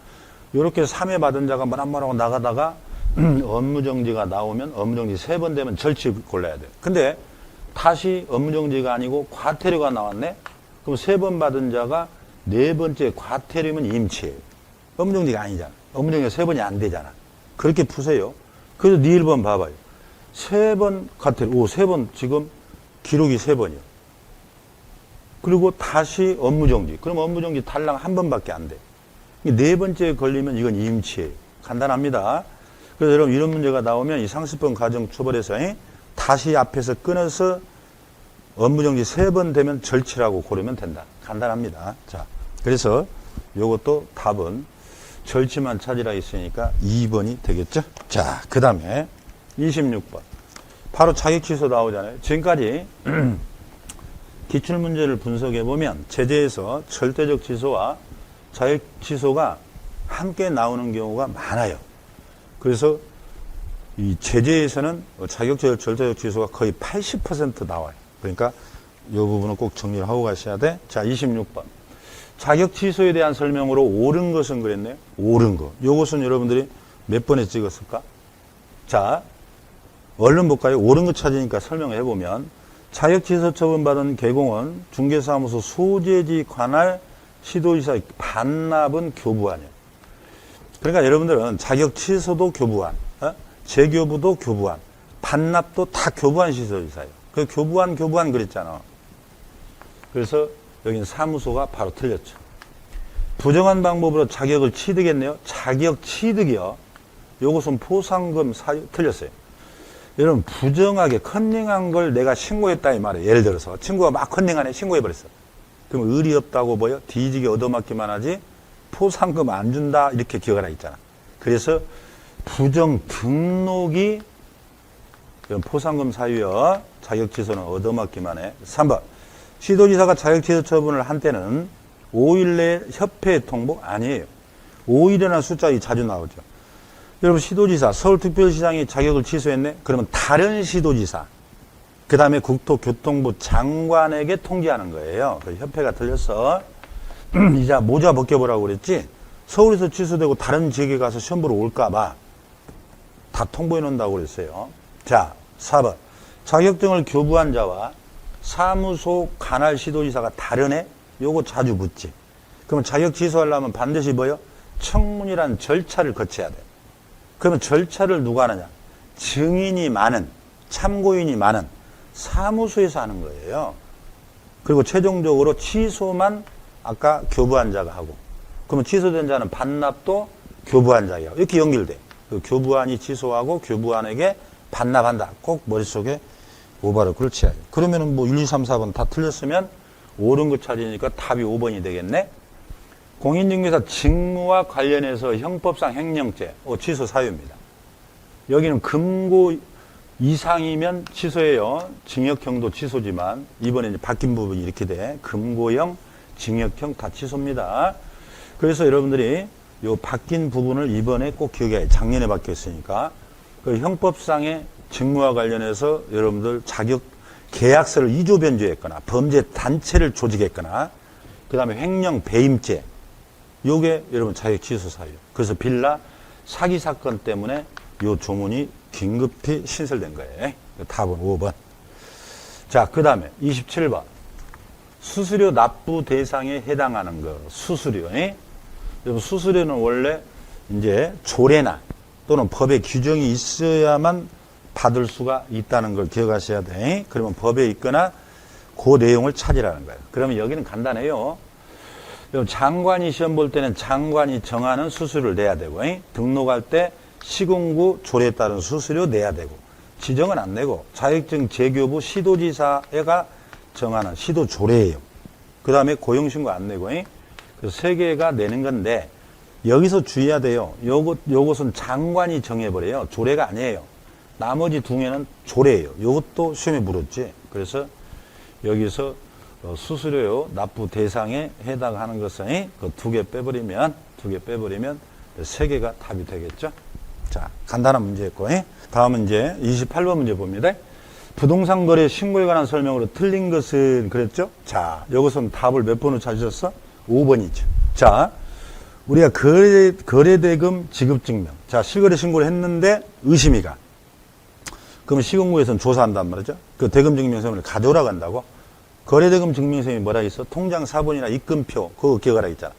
요렇게 3회 받은 자가 말하고 나가다가 업무정지가 나오면 업무정지 3번 되면 절치 골라야 돼. 근데 다시 업무정지가 아니고 과태료가 나왔네? 그럼 3번 받은 자가 4번째 과태료면 임치예요. 업무정지가 아니잖아. 업무정지가 3번이 안 되잖아. 그렇게 푸세요. 그래서 네 1번 봐봐요. 3번 과태료, 3번 지금 기록이 3번이요. 그리고 다시 업무정지. 그럼 업무정지 탈락 1번밖에 안 돼. 4번째 걸리면 이건 임치예요. 간단합니다. 그래서 여러분 이런 문제가 나오면 이 상습범 가정 처벌에서 다시 앞에서 끊어서 업무정지 3번 되면 절치라고 고르면 된다. 간단합니다. 자, 그래서 요것도 답은 절치만 찾으라 있으니까 2번이 되겠죠? 자, 그 다음에 26번. 바로 자격 취소 나오잖아요. 지금까지 기출문제를 분석해보면 제재에서 절대적 취소와 자격 취소가 함께 나오는 경우가 많아요. 그래서 이 제재에서는 자격적 절대적 취소가 거의 80% 나와요. 그러니까 이 부분은 꼭 정리를 하고 가셔야 돼. 자, 26번. 자격 취소에 대한 설명으로 옳은 것은 그랬네요. 옳은 것. 요것은 여러분들이 몇 번에 찍었을까? 자, 얼른 볼까요? 옳은 것 찾으니까 설명을 해보면 자격 취소 처분받은 개공은 중개사무소 소재지 관할 시도지사 반납은 교부하냐. 그러니까 여러분들은 자격 취소도 교부한, 재교부도 교부한, 반납도 다 교부한 시도지사예요. 그 교부한 그랬잖아. 그래서 여기는 사무소가 바로 틀렸죠. 부정한 방법으로 자격을 취득했네요. 자격 취득이요. 요것은 포상금 사유 틀렸어요. 여러분 부정하게 컨닝한 걸 내가 신고했다 이 말이에요. 예를 들어서 친구가 막 컨닝하네 신고해버렸어. 그럼 의리 없다고 보여? 뒤지게 얻어맞기만 하지 포상금 안 준다 이렇게 기억하라 있잖아. 그래서 부정 등록이 포상금 사유여. 자격 취소는 얻어맞기만 해. 3번. 시도지사가 자격 취소 처분을 한 때는 5일 내에 협회 통보 아니에요. 5일이라는 숫자가 자주 나오죠. 여러분 시도지사 서울특별시장이 자격을 취소했네. 그러면 다른 시도지사 그 다음에 국토교통부 장관에게 통지하는 거예요. 협회가 틀렸어. 이제 모자 벗겨보라고 그랬지. 서울에서 취소되고 다른 지역에 가서 시험 보러 올까봐 다 통보해 놓는다고 그랬어요. 자, 4번. 자격증을 교부한 자와 사무소 관할 시도지사가 다르네? 요거 자주 묻지. 그러면 자격 취소하려면 반드시 뭐요? 청문이란 절차를 거쳐야 돼. 그러면 절차를 누가 하느냐? 증인이 많은, 참고인이 많은 사무소에서 하는 거예요. 그리고 최종적으로 취소만 아까 교부한 자가 하고, 그러면 취소된 자는 반납도 교부한 자예요. 이렇게 연결돼. 그 교부한이 취소하고 교부한에게 반납한다. 꼭 머릿속에 오바르크를 치야죠. 그러면은 뭐 1, 2, 3, 4번 다 틀렸으면 옳은 거 찾으니까 답이 5번이 되겠네. 공인중개사 직무와 관련해서 형법상 횡령죄, 취소 사유입니다. 여기는 금고 이상이면 취소예요. 징역형도 취소지만 이번에 이제 바뀐 부분이 이렇게 돼. 금고형, 징역형 다 취소입니다. 그래서 여러분들이 요 바뀐 부분을 이번에 꼭 기억해야 해. 작년에 바뀌었으니까. 그 형법상의 직무와 관련해서 여러분들 자격 계약서를 이조 변조했거나 범죄 단체를 조직했거나 그 다음에 횡령 배임죄 요게 여러분 자격 취소 사유. 그래서 빌라 사기 사건 때문에 요 조문이 긴급히 신설된 거예요. 답은 5번. 자, 그 다음에 27번. 수수료 납부 대상에 해당하는 거. 수수료. 여러분 수수료는 원래 이제 조례나 또는 법에 규정이 있어야만 받을 수가 있다는 걸 기억하셔야 돼. 그러면 법에 있거나 그 내용을 찾으라는 거예요. 그러면 여기는 간단해요. 장관이 시험 볼 때는 장관이 정하는 수수료를 내야 되고, 등록할 때 시군구 조례에 따른 수수료 내야 되고, 지정은 안 내고, 자격증 재교부 시도지사가 정하는 시도 조례예요. 그 다음에 고용신고 안 내고, 그래서 세 개가 내는 건데, 여기서 주의해야 돼요. 요것은 장관이 정해버려요. 조례가 아니에요. 나머지 두 개는 조례예요. 요것도 시험에 물었지. 그래서 여기서 수수료 납부 대상에 해당하는 것은 그 두 개 빼버리면 세 개가 답이 되겠죠. 자, 간단한 문제였고, 다음은 이제 28번 문제 봅니다. 부동산 거래 신고에 관한 설명으로 틀린 것은 그랬죠. 자, 이것은 답을 몇 번으로 찾으셨어? 5번이죠. 자, 우리가 거래대금 지급증명. 자, 실거래 신고를 했는데 의심이가 그러면 시군구에서는 조사한단 말이죠. 그 대금증명서를 가져오라고 한다고. 거래대금 증명서에 뭐라 있어? 통장 사본이나 입금표 그거 기억하라 했잖아.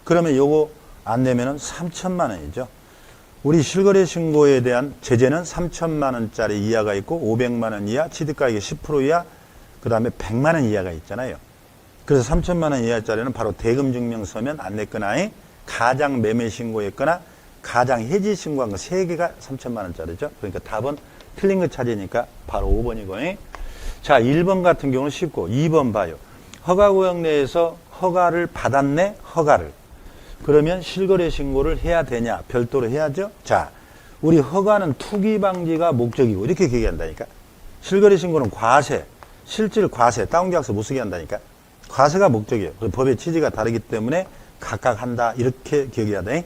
그러면 요거 안 내면은 3천만 원이죠. 우리 실거래 신고에 대한 제재는 3천만 원짜리 이하가 있고 500만 원 이하, 취득가액의 10% 이하, 그 다음에 100만 원 이하가 있잖아요. 그래서 3천만 원 이하짜리는 바로 대금증명서면 안 냈거나 가장 매매 신고했거나 가장 해지 신고한 거 3개가 3천만 원짜리죠. 그러니까 답은 틀린 거 찾으니까 바로 5번이고. 자, 1번 같은 경우는 쉽고 2번 봐요. 허가구역 내에서 허가를 받았네? 허가를. 그러면 실거래 신고를 해야 되냐? 별도로 해야죠. 자, 우리 허가는 투기 방지가 목적이고 이렇게 얘기한다니까. 실거래 신고는 과세, 실질 과세, 다운계약서 못 쓰게 한다니까. 과세가 목적이에요. 법의 취지가 다르기 때문에 각각 한다. 이렇게 기억해야 돼.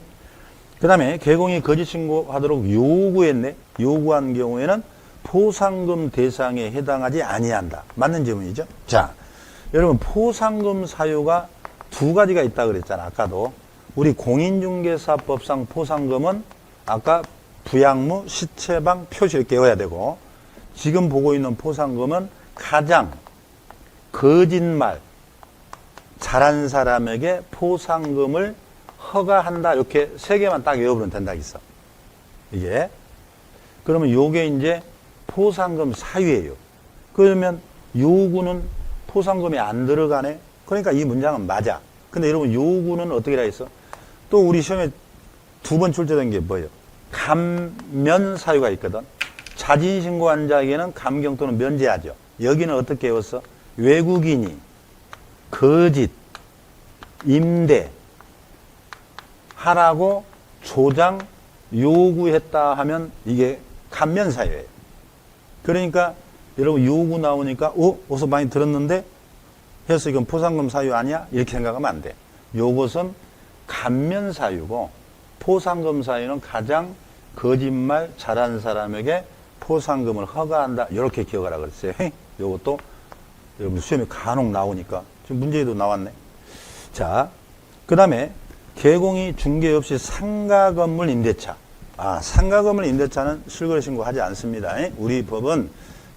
그 다음에 개공이 거짓 신고하도록 요구했네. 요구한 경우에는 포상금 대상에 해당하지 아니한다. 맞는 질문이죠. 자, 여러분 포상금 사유가 두 가지가 있다 그랬잖아. 아까도. 우리 공인중개사법상 포상금은 아까 부양무, 시체방, 표시 이렇게 외워야 되고, 지금 보고 있는 포상금은 가장 거짓말 잘한 사람에게 포상금을 허가한다. 이렇게 세 개만 딱 외워보면 된다 했어. 이게. 그러면 요게 이제 포상금 사유예요. 그러면 요구는 포상금이 안 들어가네. 그러니까 이 문장은 맞아. 근데 여러분 요구는 어떻게 해라 했어? 또 우리 시험에 2번 출제된 게 뭐예요? 감면 사유가 있거든. 자진신고한 자에게는 감경 또는 면제하죠. 여기는 어떻게 외웠어? 외국인이 거짓, 임대 하라고 조장 요구했다 하면 이게 감면 사유예요. 그러니까 여러분 요구 나오니까 어디서 많이 들었는데 해서 이건 포상금 사유 아니야? 이렇게 생각하면 안 돼. 요것은 감면 사유고 포상금 사유는 가장 거짓말 잘한 사람에게 포상금을 허가한다. 이렇게 기억하라 그랬어요. 요것도 여러분 시험에 간혹 나오니까 지금 문제에도 나왔네. 자, 그 다음에 개공이 중개 없이 상가 건물 임대차. 상가 건물 임대차는 실거래 신고하지 않습니다. 우리 법은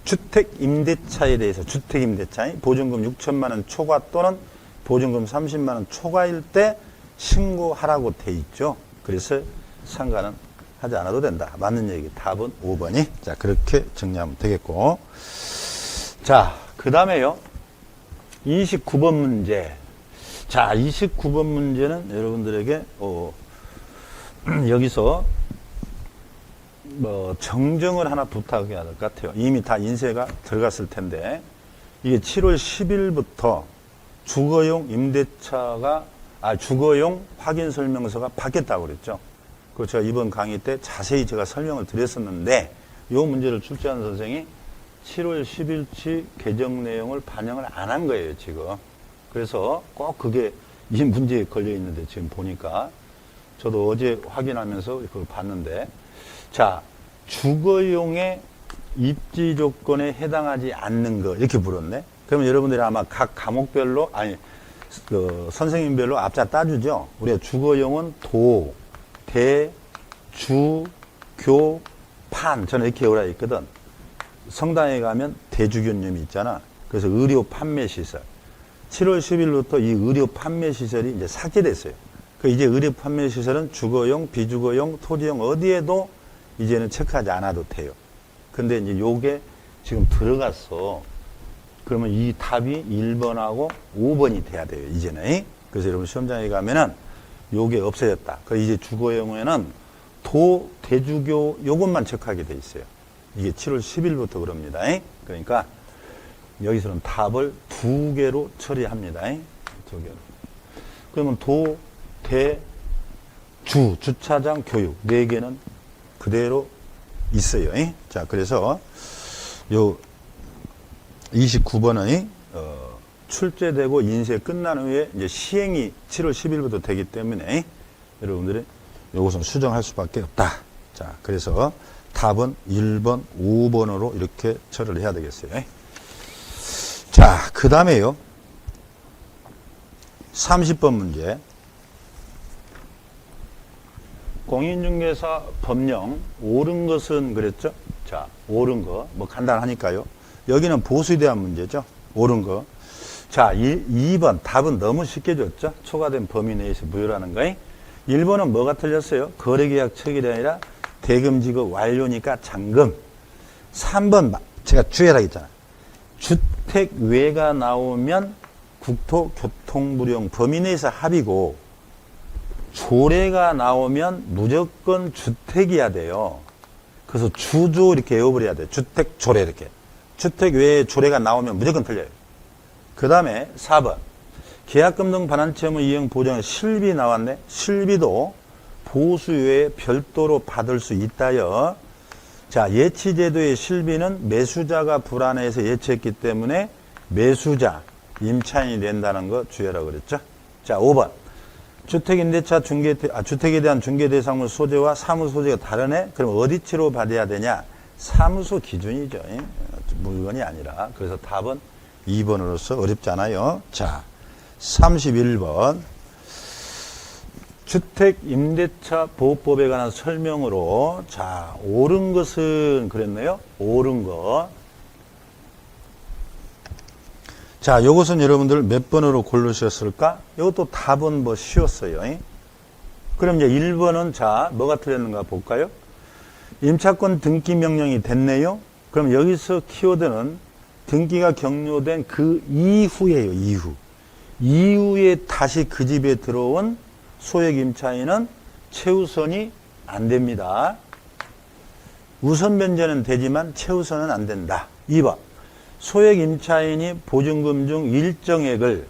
주택 임대차에 대해서 주택 임대차 보증금 6천만 원 초과 또는 보증금 30만 원 초과일 때 신고하라고 돼 있죠. 그래서 상가는 하지 않아도 된다. 맞는 얘기. 답은 5번이. 자, 그렇게 정리하면 되겠고. 자, 그 다음에요. 29번 문제. 자, 29번 문제는 여러분들에게 여기서 정정을 하나 부탁해야 될 것 같아요. 이미 다 인쇄가 들어갔을 텐데 이게 7월 10일부터 주거용 임대차가 주거용 확인 설명서가 바뀌었다고 그랬죠. 그 제가 이번 강의 때 자세히 제가 설명을 드렸었는데 이 문제를 출제한 선생이 7월 10일치 개정 내용을 반영을 안 한 거예요, 지금. 그래서 꼭 그게 이 문제에 걸려 있는데 지금 보니까 저도 어제 확인하면서 그걸 봤는데 자, 주거용의 입지 조건에 해당하지 않는 거 이렇게 물었네. 그러면 여러분들이 아마 각 과목별로 선생님별로 앞자 따주죠. 우리가 주거용은 도, 대, 주, 교, 판 저는 이렇게 외우라 있거든. 성당에 가면 대주교님이 있잖아. 그래서 의료 판매 시설. 7월 10일부터 이 의료 판매 시설이 이제 삭제됐어요. 이제 의료 판매 시설은 주거용, 비주거용, 토지용 어디에도 이제는 체크하지 않아도 돼요. 근데 이제 요게 지금 들어갔어. 그러면 이 답이 1번하고 5번이 돼야 돼요, 이제는. 그래서 여러분 시험장에 가면은 요게 없어졌다. 이제 주거용에는 도, 대주교 요것만 체크하게 돼 있어요. 이게 7월 10일부터 그럽니다. 그러니까 여기서는 답을 2개로 처리합니다. 2개로. 그러면 도, 대, 주, 주차장, 교육 4개는 그대로 있어요. 자, 그래서 요 29번의 출제되고 인쇄 끝난 후에 이제 시행이 7월 10일부터 되기 때문에 여러분들이 요것은 수정할 수밖에 없다. 자, 그래서 답은 1번, 5번으로 이렇게 처리를 해야 되겠어요. 자, 그 다음에요. 30번 문제. 공인중개사 법령 옳은 것은 그랬죠? 자, 옳은 거. 뭐 간단하니까요. 여기는 보수에 대한 문제죠. 옳은 거. 자, 2번. 답은 너무 쉽게 줬죠. 초과된 범위 내에서 무효라는 거예요. 1번은 뭐가 틀렸어요? 거래계약 체결이 아니라 대금지급 완료니까 잔금. 3번 제가 주의하라 했잖아요. 주택 외가 나오면 국토교통부령 범위 내에서 합의고 조례가 나오면 무조건 주택이어야 돼요. 그래서 주조 이렇게 외워버려야 돼요. 주택 조례 이렇게. 주택 외에 조례가 나오면 무조건 틀려요. 그 다음에 4번. 계약금 등 반환채무 이행 보장에 실비 나왔네. 실비도 보수 외에 별도로 받을 수 있다요. 자, 예치제도의 실비는 매수자가 불안해서 예치했기 때문에 매수자, 임차인이 된다는 거 주의하라고 그랬죠. 자, 5번. 주택임대차 주택에 대한 중개대상물 소재와 사무소 소재가 다르네? 그럼 어디치로 받아야 되냐? 사무소 기준이죠. 물건이 아니라. 그래서 답은 2번으로서 어렵지 않아요. 자, 31번. 주택임대차 보호법에 관한 설명으로, 자, 옳은 것은 그랬네요. 옳은 것. 자, 요것은 여러분들 몇 번으로 고르셨을까? 이것도 답은 뭐 쉬웠어요. 그럼 이제 1번은 자, 뭐가 틀렸는가 볼까요? 임차권 등기 명령이 됐네요. 그럼 여기서 키워드는 등기가 격려된 그 이후예요. 이후에 다시 그 집에 들어온 소액 임차인은 최우선이 안 됩니다. 우선 변제는 되지만 최우선은 안 된다. 2번. 소액 임차인이 보증금 중 일정액을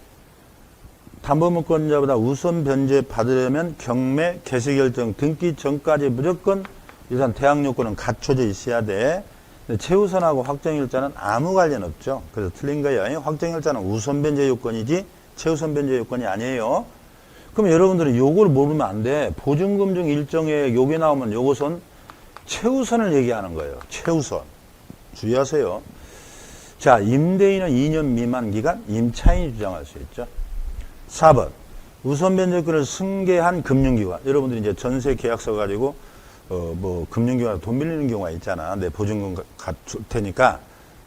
담보물권자보다 우선 변제 받으려면 경매, 개시결정, 등기 전까지 무조건 일단 대항 요건은 갖춰져 있어야 돼. 근데 최우선하고 확정일자는 아무 관련 없죠. 그래서 틀린 거예요. 확정일자는 우선 변제 요건이지 최우선 변제 요건이 아니에요. 그럼 여러분들은 요걸 모르면 안 돼. 보증금 중 일정액 요게 나오면 요것은 최우선을 얘기하는 거예요. 최우선. 주의하세요. 자, 임대인은 2년 미만 기간 임차인이 주장할 수 있죠. 4번. 우선 변제권을 승계한 금융기관. 여러분들이 이제 전세 계약서 가지고 금융기관에 돈 빌리는 경우가 있잖아. 내 보증금 갖출 테니까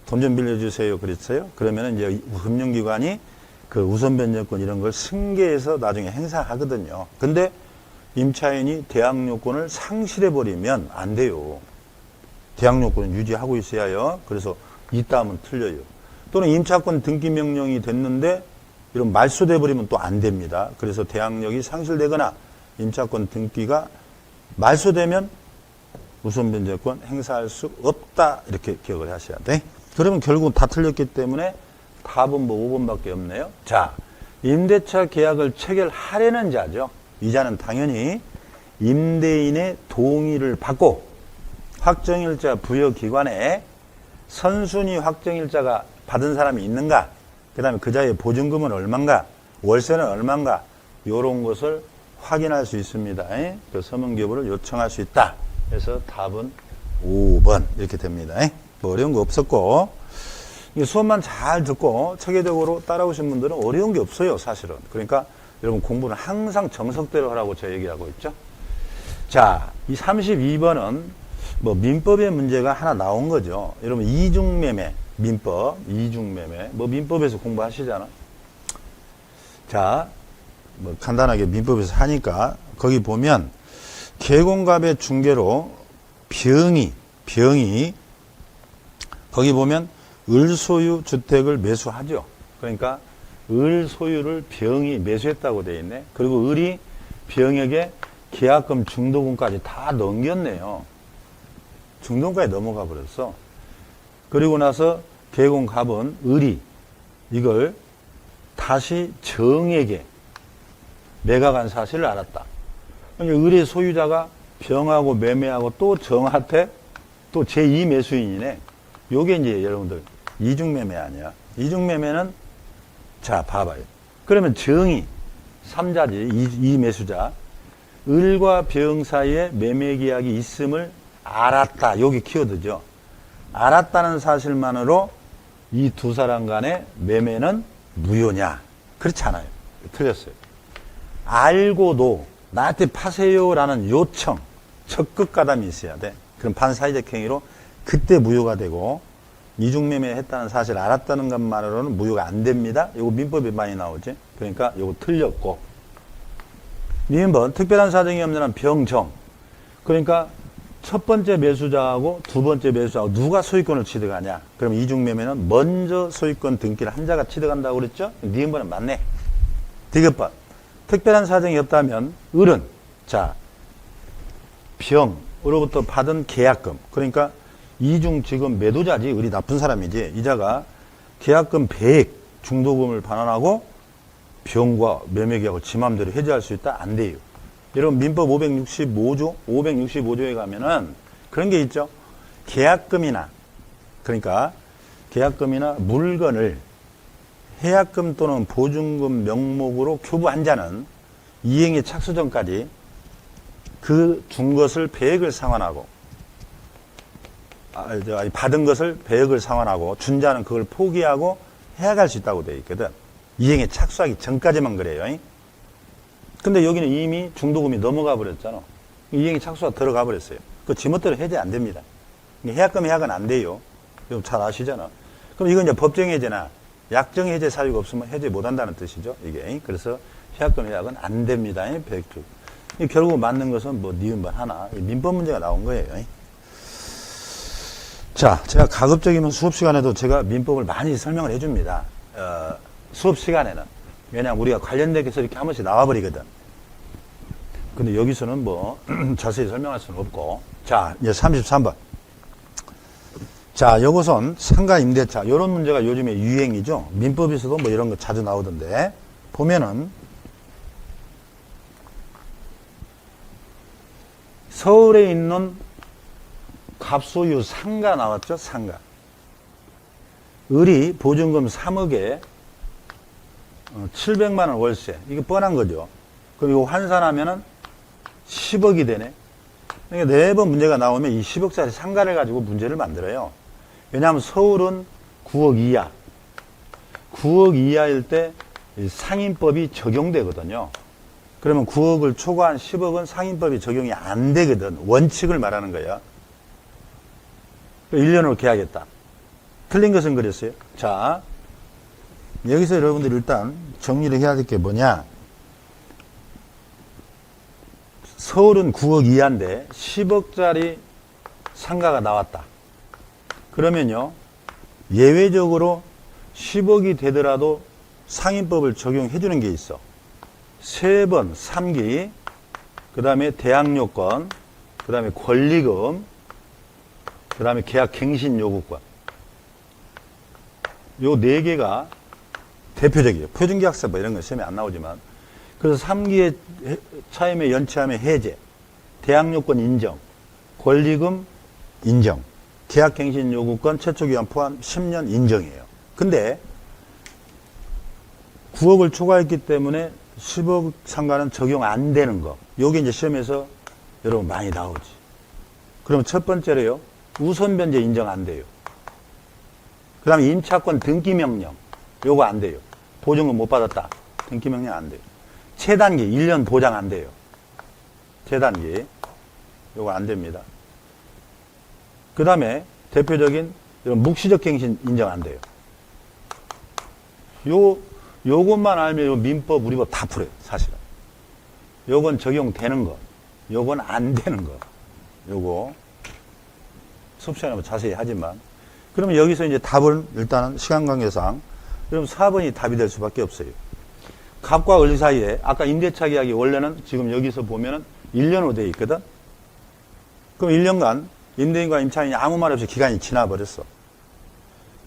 돈 좀 빌려주세요. 그랬어요. 그러면 이제 금융기관이 그 우선 변제권 이런 걸 승계해서 나중에 행사하거든요. 근데 임차인이 대항 요건을 상실해버리면 안 돼요. 대항 요건은 유지하고 있어야 해요. 그래서 있다 하면 틀려요. 또는 임차권 등기 명령이 됐는데 이런 말소돼 버리면 또 안 됩니다. 그래서 대항력이 상실되거나 임차권 등기가 말소되면 우선 변제권 행사할 수 없다. 이렇게 기억을 하셔야 돼. 그러면 결국 다 틀렸기 때문에 답은 뭐 5번밖에 없네요. 자, 임대차 계약을 체결하려는 자죠. 이자는 당연히 임대인의 동의를 받고 확정일자 부여기관에 선순위 확정일자가 받은 사람이 있는가, 그 다음에 그 자의 보증금은 얼만가, 월세는 얼만가, 이런 것을 확인할 수 있습니다. 그 서명기부를 요청할 수 있다. 그래서 답은 5번 이렇게 됩니다. 뭐 어려운 거 없었고, 수업만 잘 듣고 체계적으로 따라오신 분들은 어려운 게 없어요, 사실은. 그러니까 여러분 공부는 항상 정석대로 하라고 제가 얘기하고 있죠. 자, 이 32번은 뭐 민법의 문제가 하나 나온 거죠. 여러분 이중매매 민법, 이중매매 뭐 민법에서 공부하시잖아. 자, 뭐 간단하게 민법에서 하니까 거기 보면 계공갑의 중개로 병이 거기 보면 을소유 주택을 매수하죠. 그러니까 을 소유를 병이 매수했다고 돼 있네. 그리고 을이 병에게 계약금 중도금까지 다 넘겼네요. 중도금까지 넘어가 버렸어. 그리고 나서 계공갑은 을이 이걸 다시 정에게 매각한 사실을 알았다. 그러니까 을의 소유자가 병하고 매매하고 또 정한테 또 제2 매수인이네. 요게 이제 여러분들 이중매매 아니야. 이중매매는 자 봐봐요. 그러면 정이 3자지 이 매수자 을과 병 사이에 매매계약이 있음을 알았다. 요게 키워드죠. 알았다는 사실만으로 이 두 사람 간의 매매는 무효냐? 그렇지 않아요. 틀렸어요. 알고도 나한테 파세요라는 요청, 적극 가담이 있어야 돼. 그럼 반사회적 행위로 그때 무효가 되고 이중매매 했다는 사실을 알았다는 것만으로는 무효가 안 됩니다. 이거 민법에 많이 나오지. 그러니까 이거 틀렸고. 2번 특별한 사정이 없는 한 병정. 그러니까 첫 번째 매수자하고 두 번째 매수자하고 누가 소유권을 취득하냐. 그럼 이중매매는 먼저 소유권 등기를 한 자가 취득한다고 그랬죠. 니은번은 맞네. 디귿번 특별한 사정이 없다면 을은 자 병으로부터 받은 계약금. 그러니까 이중 지금 매도자지 을이 나쁜 사람이지. 이자가 계약금 배액 중도금을 반환하고 병과 매매계약을 지 맘대로 해지할 수 있다? 안 돼요. 여러분 민법 565조에 가면은 그런 게 있죠. 계약금이나 그러니까 계약금이나 물건을 해약금 또는 보증금 명목으로 교부한 자는 이행의 착수 전까지 그 준 것을 배액을 상환하고 받은 것을 배액을 상환하고 준 자는 그걸 포기하고 해약할 수 있다고 되어 있거든. 이행에 착수하기 전까지만 그래요. 근데 여기는 이미 중도금이 넘어가 버렸잖아. 이행에 착수가 들어가 버렸어요. 그 지멋대로 해제 안 됩니다. 해약금 해약은 안 돼요. 여러분 잘 아시잖아. 그럼 이건 이제 법정 해제나 약정 해제 사유가 없으면 해제 못 한다는 뜻이죠. 이게. 그래서 해약금 해약은 안 됩니다. 배액주. 결국 맞는 것은 뭐 니은번 하나. 민법 문제가 나온 거예요. 자, 제가 가급적이면 수업 시간에도 제가 민법을 많이 설명을 해줍니다. 수업 시간에는. 왜냐하면 우리가 관련된 게서 이렇게 한 번씩 나와버리거든. 근데 여기서는 뭐 자세히 설명할 수는 없고. 자, 이제 33번. 자, 요것은 상가 임대차. 요런 문제가 요즘에 유행이죠. 민법에서도 뭐 이런 거 자주 나오던데. 보면은 서울에 있는 갑소유 상가 나왔죠? 상가. 을이 보증금 3억에 700만원 월세. 이게 뻔한 거죠. 그럼 이거 환산하면은 10억이 되네. 그러니까 매번 문제가 나오면 이 10억짜리 상가를 가지고 문제를 만들어요. 왜냐하면 서울은 9억 이하. 9억 이하일 때 상인법이 적용되거든요. 그러면 9억을 초과한 10억은 상인법이 적용이 안 되거든. 원칙을 말하는 거야. 1년으로 계약했다. 틀린 것은 그랬어요. 자, 여기서 여러분들 일단 정리를 해야 될 게 뭐냐. 서울은 9억 이하인데 10억짜리 상가가 나왔다. 그러면요, 예외적으로 10억이 되더라도 상인법을 적용해 주는 게 있어. 3번 3기, 그 다음에 대항요건, 그 다음에 권리금, 그 다음에 계약갱신요구권. 요 4개가 대표적이에요. 표준계약서 뭐 이런 거 시험에 안 나오지만. 그래서 3기의 차임에 연체하면 해제, 대항요건 인정, 권리금 인정, 계약갱신요구권 최초기한 포함 10년 인정이에요. 근데 9억을 초과했기 때문에 10억 상가는 적용 안 되는 거. 요게 이제 시험에서 여러분 많이 나오지. 그럼 첫 번째로요, 우선 변제 인정 안 돼요. 그 다음에 임차권 등기명령. 요거 안 돼요. 보증금 못 받았다. 등기명령 안 돼요. 최단기 1년 보장 안 돼요. 최단기. 요거 안 됩니다. 그 다음에 대표적인 이런 묵시적 갱신 인정 안 돼요. 요것만 알면 요 민법, 우리 법 다 풀어요, 사실은. 요건 적용되는 거. 요건 안 되는 거. 요거. 수업 시간에 뭐 자세히 하지만. 그러면 여기서 이제 답은 일단은 시간 관계상 여러분 4번이 답이 될 수밖에 없어요. 갑과 을 사이에 아까 임대차 계약이 원래는 지금 여기서 보면은 1년으로 되어 있거든. 그럼 1년간 임대인과 임차인이 아무 말 없이 기간이 지나버렸어.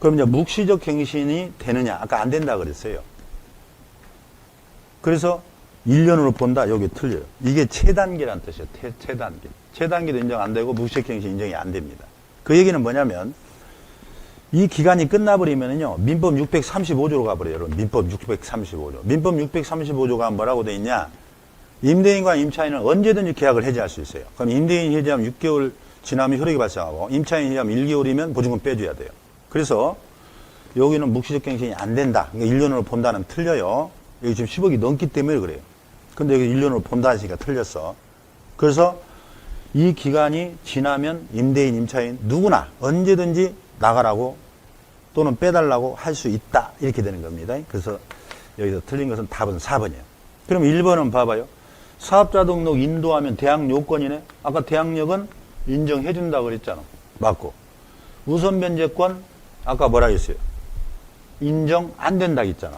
그럼 이제 묵시적 갱신이 되느냐? 아까 안 된다 그랬어요. 그래서 1년으로 본다. 여기 틀려요. 이게 최단기란 뜻이에요. 최단기. 최단기도 인정 안 되고 묵시적 갱신 인정이 안 됩니다. 그 얘기는 뭐냐면 이 기간이 끝나버리면은요, 민법 635조로 가버려요. 여러분, 민법 635조. 민법 635조가 뭐라고 돼 있냐? 임대인과 임차인은 언제든지 계약을 해지할 수 있어요. 그럼 임대인 해지하면 6개월 지나면 효력이 발생하고, 임차인 해지하면 1개월이면 보증금 빼줘야 돼요. 그래서 여기는 묵시적 갱신이 안 된다. 그러니까 1년으로 본다는 틀려요. 여기 지금 10억이 넘기 때문에 그래요. 근데 여기 1년으로 본다 하니까 틀렸어. 그래서 이 기간이 지나면 임대인, 임차인 누구나 언제든지 나가라고 또는 빼달라고 할 수 있다. 이렇게 되는 겁니다. 그래서 여기서 틀린 것은 답은 4번이에요. 그럼 1번은 봐봐요. 사업자 등록 인도하면 대항 요건이네. 아까 대항력은 인정해준다고 그랬잖아. 맞고. 우선 변제권 아까 뭐라 했어요? 인정 안 된다 했잖아.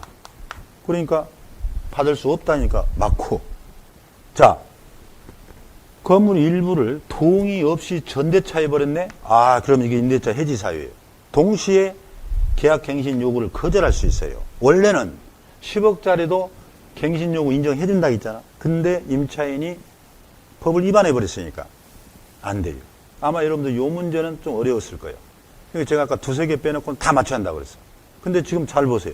그러니까 받을 수 없다니까 맞고. 자, 건물 일부를 동의 없이 전대차 해버렸네? 아, 그럼 이게 임대차 해지 사유예요. 동시에 계약 갱신 요구를 거절할 수 있어요. 원래는 10억짜리도 갱신 요구 인정해준다 했잖아. 근데 임차인이 법을 위반해버렸으니까 안 돼요. 아마 여러분들 요 문제는 좀 어려웠을 거예요. 그러니까 제가 아까 두세 개 빼놓고 다 맞춰야 한다고 그랬어요. 근데 지금 잘 보세요.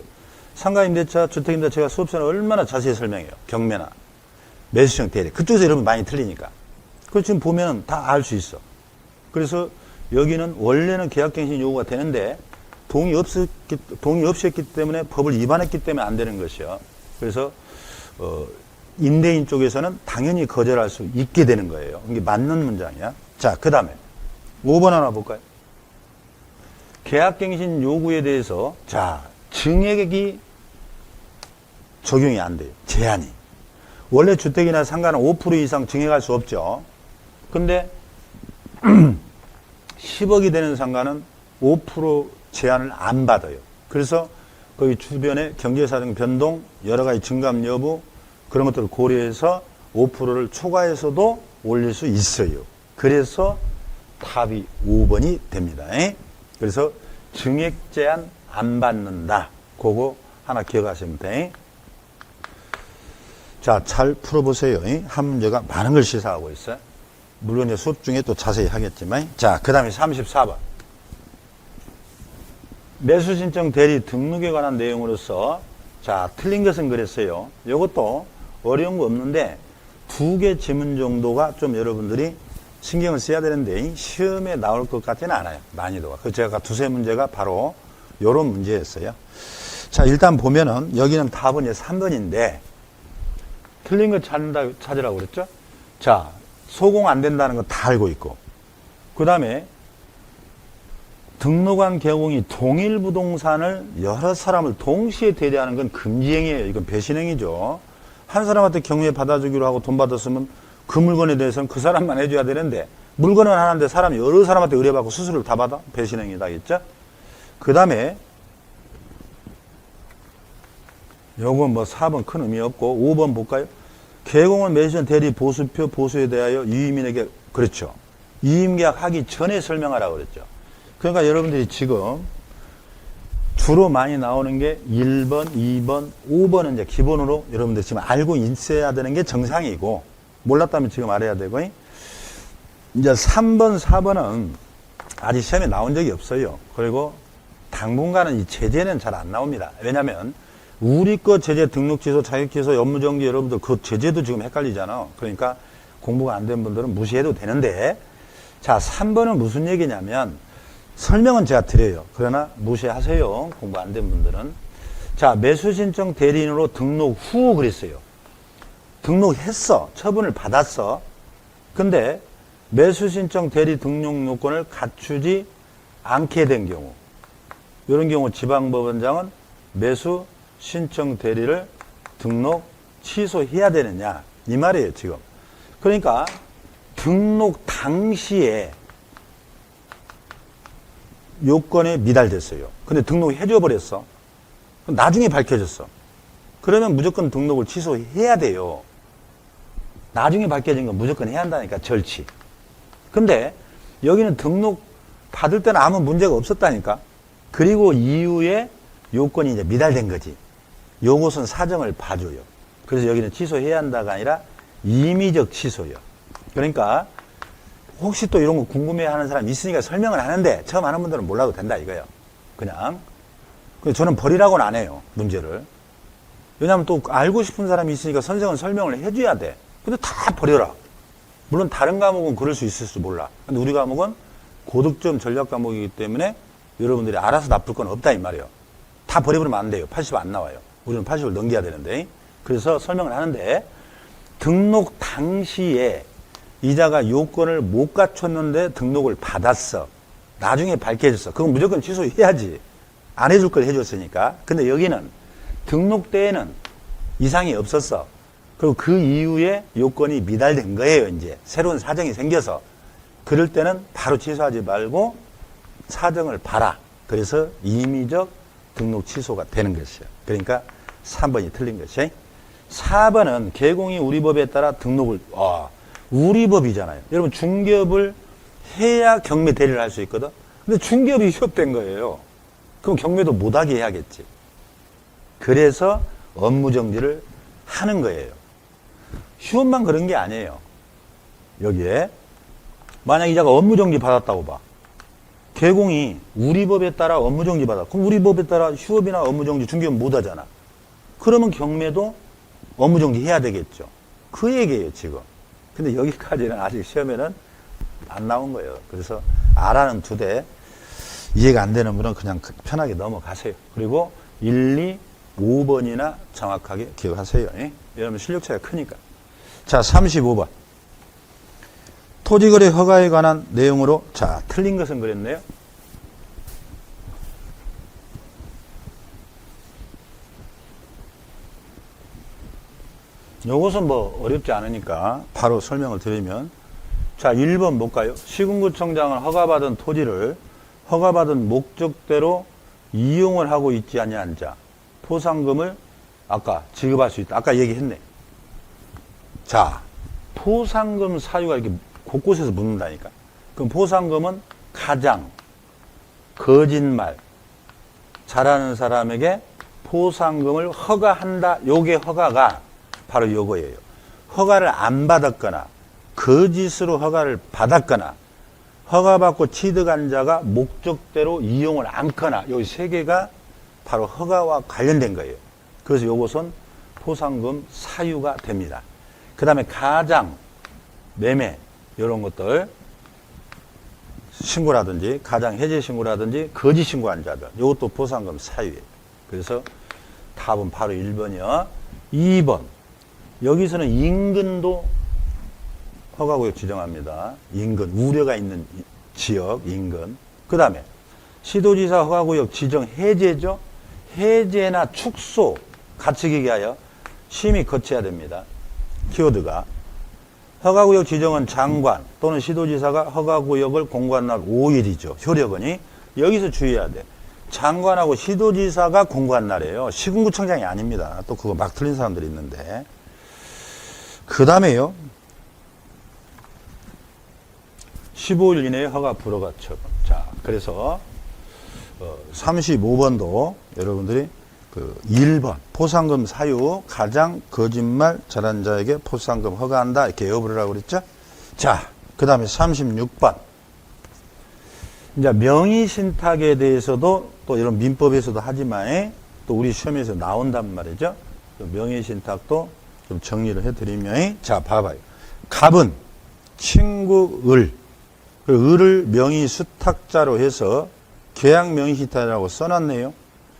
상가임대차, 주택임대차 제가 수업 시간에 얼마나 자세히 설명해요. 경매나 매수청 대리. 그쪽에서 여러분 많이 틀리니까. 그걸 지금 보면 다 알 수 있어. 그래서 여기는 원래는 계약갱신 요구가 되는데 동의 없이 했기 때문에 법을 위반했기 때문에 안 되는 것이요. 그래서 임대인 쪽에서는 당연히 거절할 수 있게 되는 거예요. 이게 맞는 문장이야. 자, 그 다음에 5번 하나 볼까요? 계약갱신 요구에 대해서 자, 증액이 적용이 안 돼요. 제한이. 원래 주택이나 상가는 5% 이상 증액할 수 없죠. 근데 10억이 되는 상가는 5% 제한을 안 받아요. 그래서 거기 주변에 경제사정 변동, 여러 가지 증감 여부 그런 것들을 고려해서 5%를 초과해서도 올릴 수 있어요. 그래서 답이 5번이 됩니다. 그래서 증액 제한 안 받는다. 그거 하나 기억하시면 돼. 자, 잘 풀어보세요. 한 문제가 많은 걸 시사하고 있어요. 물론 이제 수업 중에 또 자세히 하겠지만. 자, 그 다음에 34번. 매수신청 대리 등록에 관한 내용으로서 자, 틀린 것은 그랬어요. 이것도 어려운 거 없는데 2개 지문 정도가 좀 여러분들이 신경을 써야 되는데 시험에 나올 것 같지는 않아요. 난이도가. 그 제가 두세 문제가 바로 이런 문제였어요. 자, 일단 보면은 여기는 답은 이제 3번인데 틀린 거 찾으라고 그랬죠? 자, 소공 안 된다는 거 다 알고 있고 그 다음에 등록한 개공이 동일 부동산을 여러 사람을 동시에 대리하는 건 금지행위예요. 이건 배신행위죠. 한 사람한테 경매 받아주기로 하고 돈 받았으면 그 물건에 대해서는 그 사람만 해줘야 되는데 물건은 하나인데 사람이 여러 사람한테 의뢰받고 수수료를 다 받아? 배신행위다 했죠? 그 다음에 요건 뭐 4번 큰 의미 없고 5번 볼까요? 개공은 매수전 대리 보수표 보수에 대하여 유임인에게 그렇죠. 유임계약 하기 전에 설명하라고 그랬죠. 그러니까 여러분들이 지금 주로 많이 나오는 게 1번, 2번, 5번은 이제 기본으로 여러분들 지금 알고 있어야 되는 게 정상이고 몰랐다면 지금 알아야 되고 이제 3번, 4번은 아직 시험에 나온 적이 없어요. 그리고 당분간은 이 제재는 잘 안 나옵니다. 왜냐하면 우리 거 제재 등록 취소, 자격 취소, 업무정지 여러분들 그 제재도 지금 헷갈리잖아. 그러니까 공부가 안 된 분들은 무시해도 되는데 자 3번은 무슨 얘기냐면 설명은 제가 드려요. 그러나 무시하세요. 공부 안 된 분들은. 자, 매수신청 대리인으로 등록 후 그랬어요. 등록했어. 처분을 받았어. 근데 매수신청 대리 등록 요건을 갖추지 않게 된 경우 이런 경우 지방법원장은 매수신청 대리를 등록 취소해야 되느냐 이 말이에요. 지금. 그러니까 등록 당시에 요건에 미달됐어요. 근데 등록해줘 버렸어. 나중에 밝혀졌어. 그러면 무조건 등록을 취소해야 돼요. 나중에 밝혀진 건 무조건 해야 한다니까, 절치. 근데 여기는 등록 받을 때는 아무 문제가 없었다니까. 그리고 이후에 요건이 이제 미달된 거지. 요것은 사정을 봐줘요. 그래서 여기는 취소해야 한다가 아니라 임의적 취소요. 그러니까 혹시 또 이런 거 궁금해하는 사람 있으니까 설명을 하는데 처음 하는 분들은 몰라도 된다 이거예요. 그냥. 저는 버리라고는 안 해요. 문제를. 왜냐하면 또 알고 싶은 사람이 있으니까 선생은 설명을 해줘야 돼. 근데 다 버려라. 물론 다른 과목은 그럴 수 있을지 몰라. 근데 우리 과목은 고득점 전략 과목이기 때문에 여러분들이 알아서 나쁠 건 없다 이 말이에요. 다 버려버리면 안 돼요. 80 안 나와요. 우리는 80을 넘겨야 되는데. 그래서 설명을 하는데 등록 당시에 이자가 요건을 못 갖췄는데 등록을 받았어. 나중에 밝혀졌어. 그건 무조건 취소해야지. 안 해줄 걸 해줬으니까. 근데 여기는 등록 때에는 이상이 없었어. 그리고 그 이후에 요건이 미달된 거예요. 이제 새로운 사정이 생겨서. 그럴 때는 바로 취소하지 말고 사정을 봐라. 그래서 임의적 등록 취소가 되는 것이에요. 그러니까 3번이 틀린 것이. 4번은 개공이 우리 법에 따라 등록을, 우리 법이잖아요. 여러분 중개업을 해야 경매 대리를 할 수 있거든. 근데 중개업이 휴업된 거예요. 그럼 경매도 못하게 해야겠지. 그래서 업무정지를 하는 거예요. 휴업만 그런 게 아니에요. 여기에 만약 이자가 업무정지 받았다고 봐. 개공이 우리 법에 따라 업무정지 받아. 그럼 우리 법에 따라 휴업이나 업무정지 중개업 못하잖아. 그러면 경매도 업무정지 해야 되겠죠. 그 얘기예요 지금. 근데 여기까지는 아직 시험에는 안 나온 거예요. 그래서 R하는 2대 이해가 안 되는 분은 그냥 편하게 넘어가세요. 그리고 1, 2, 5번이나 정확하게 기억하세요. 여러분 실력 차이가 크니까. 자, 35번. 토지거래 허가에 관한 내용으로, 자, 틀린 것은 그랬네요. 요것은 뭐 어렵지 않으니까 바로 설명을 드리면, 자, 1번 볼까요? 시군구청장은 허가받은 토지를 허가받은 목적대로 이용을 하고 있지 아니한 자, 포상금을 아까 지급할 수 있다. 아까 얘기했네. 자, 포상금 사유가 이렇게 곳곳에서 묻는다니까. 그럼 포상금은 가장, 거짓말, 잘하는 사람에게 포상금을 허가한다. 요게 허가가 바로 요거예요. 허가를 안 받았거나 거짓으로 허가를 받았거나 허가받고 취득한 자가 목적대로 이용을 않거나 요 세 개가 바로 허가와 관련된 거예요. 그래서 요것은 포상금 사유가 됩니다. 그 다음에 가장, 매매 이런 것들 신고라든지 가장 해제 신고라든지 거짓 신고한 자들 이것도 포상금 사유예요. 그래서 답은 바로 1번이요. 2번 여기서는 인근도 허가구역 지정합니다. 인근, 우려가 있는 지역 인근. 그 다음에 시도지사 허가구역 지정 해제죠. 해제나 축소 같이 얘기하여 심의 거쳐야 됩니다. 키워드가 허가구역 지정은 장관 또는 시도지사가 허가구역을 공고한 날 5일이죠. 효력은이 여기서 주의해야 돼. 장관하고 시도지사가 공고한 날이에요. 시군구청장이 아닙니다. 또 그거 막 틀린 사람들이 있는데. 그 다음에요. 15일 이내에 허가 불허가 처분. 자, 그래서 35번도 여러분들이 그 1번 포상금 사유 가장 거짓말 잘한 자에게 포상금 허가한다 이렇게 외워보라고 를 그랬죠. 자, 그 다음에 36번 이제 명의신탁에 대해서도 또 이런 민법에서도 하지만 또 우리 시험에서 나온단 말이죠. 명의신탁도 좀 정리를 해드리면, 자, 봐봐요. 갑은 친구 을, 을을 명의 수탁자로 해서 계약 명의신탁이라고 써놨네요.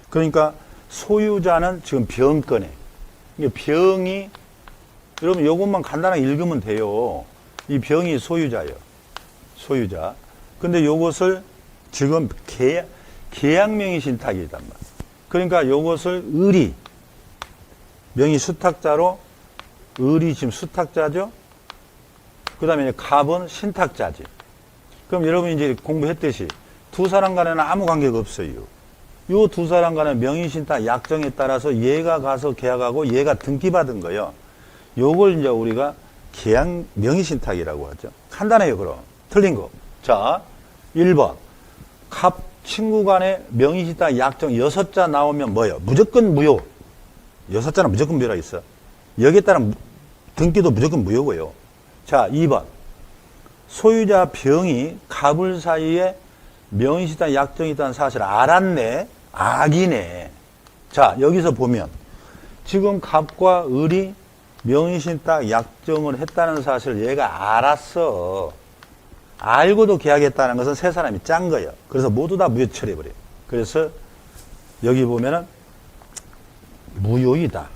그러니까 소유자는 지금 병권에, 병이, 여러분 이것만 간단하게 읽으면 돼요. 이 병이 소유자예요. 소유자. 근데 요것을 지금 계약 명의신탁이란 말이에요. 그러니까 요것을 을이 명의 수탁자로, 을이 지금 수탁자죠. 그 다음에 갑은 신탁자지. 그럼 여러분이 이제 공부했듯이 두 사람 간에는 아무 관계가 없어요. 요 두 사람 간의 명의신탁 약정에 따라서 얘가 가서 계약하고 얘가 등기받은 거예요. 요걸 이제 우리가 계약 명의신탁이라고 하죠. 간단해요, 그럼. 틀린 거. 자, 1번. 갑 친구 간의 명의신탁 약정 6자 나오면 뭐예요? 무조건 무효. 6자는 무조건 무효라 있어. 여기에 따른 등기도 무조건 무효고요. 자, 2번. 소유자 병이 갑을 사이에 명의신탁 약정이 있다는 사실을 알았네. 악이네. 자, 여기서 보면 지금 갑과 을이 명의신탁 약정을 했다는 사실을 얘가 알았어. 알고도 계약했다는 것은 세 사람이 짠 거예요. 그래서 모두 다 무효 처리해버려요. 그래서 여기 보면은 무효이다.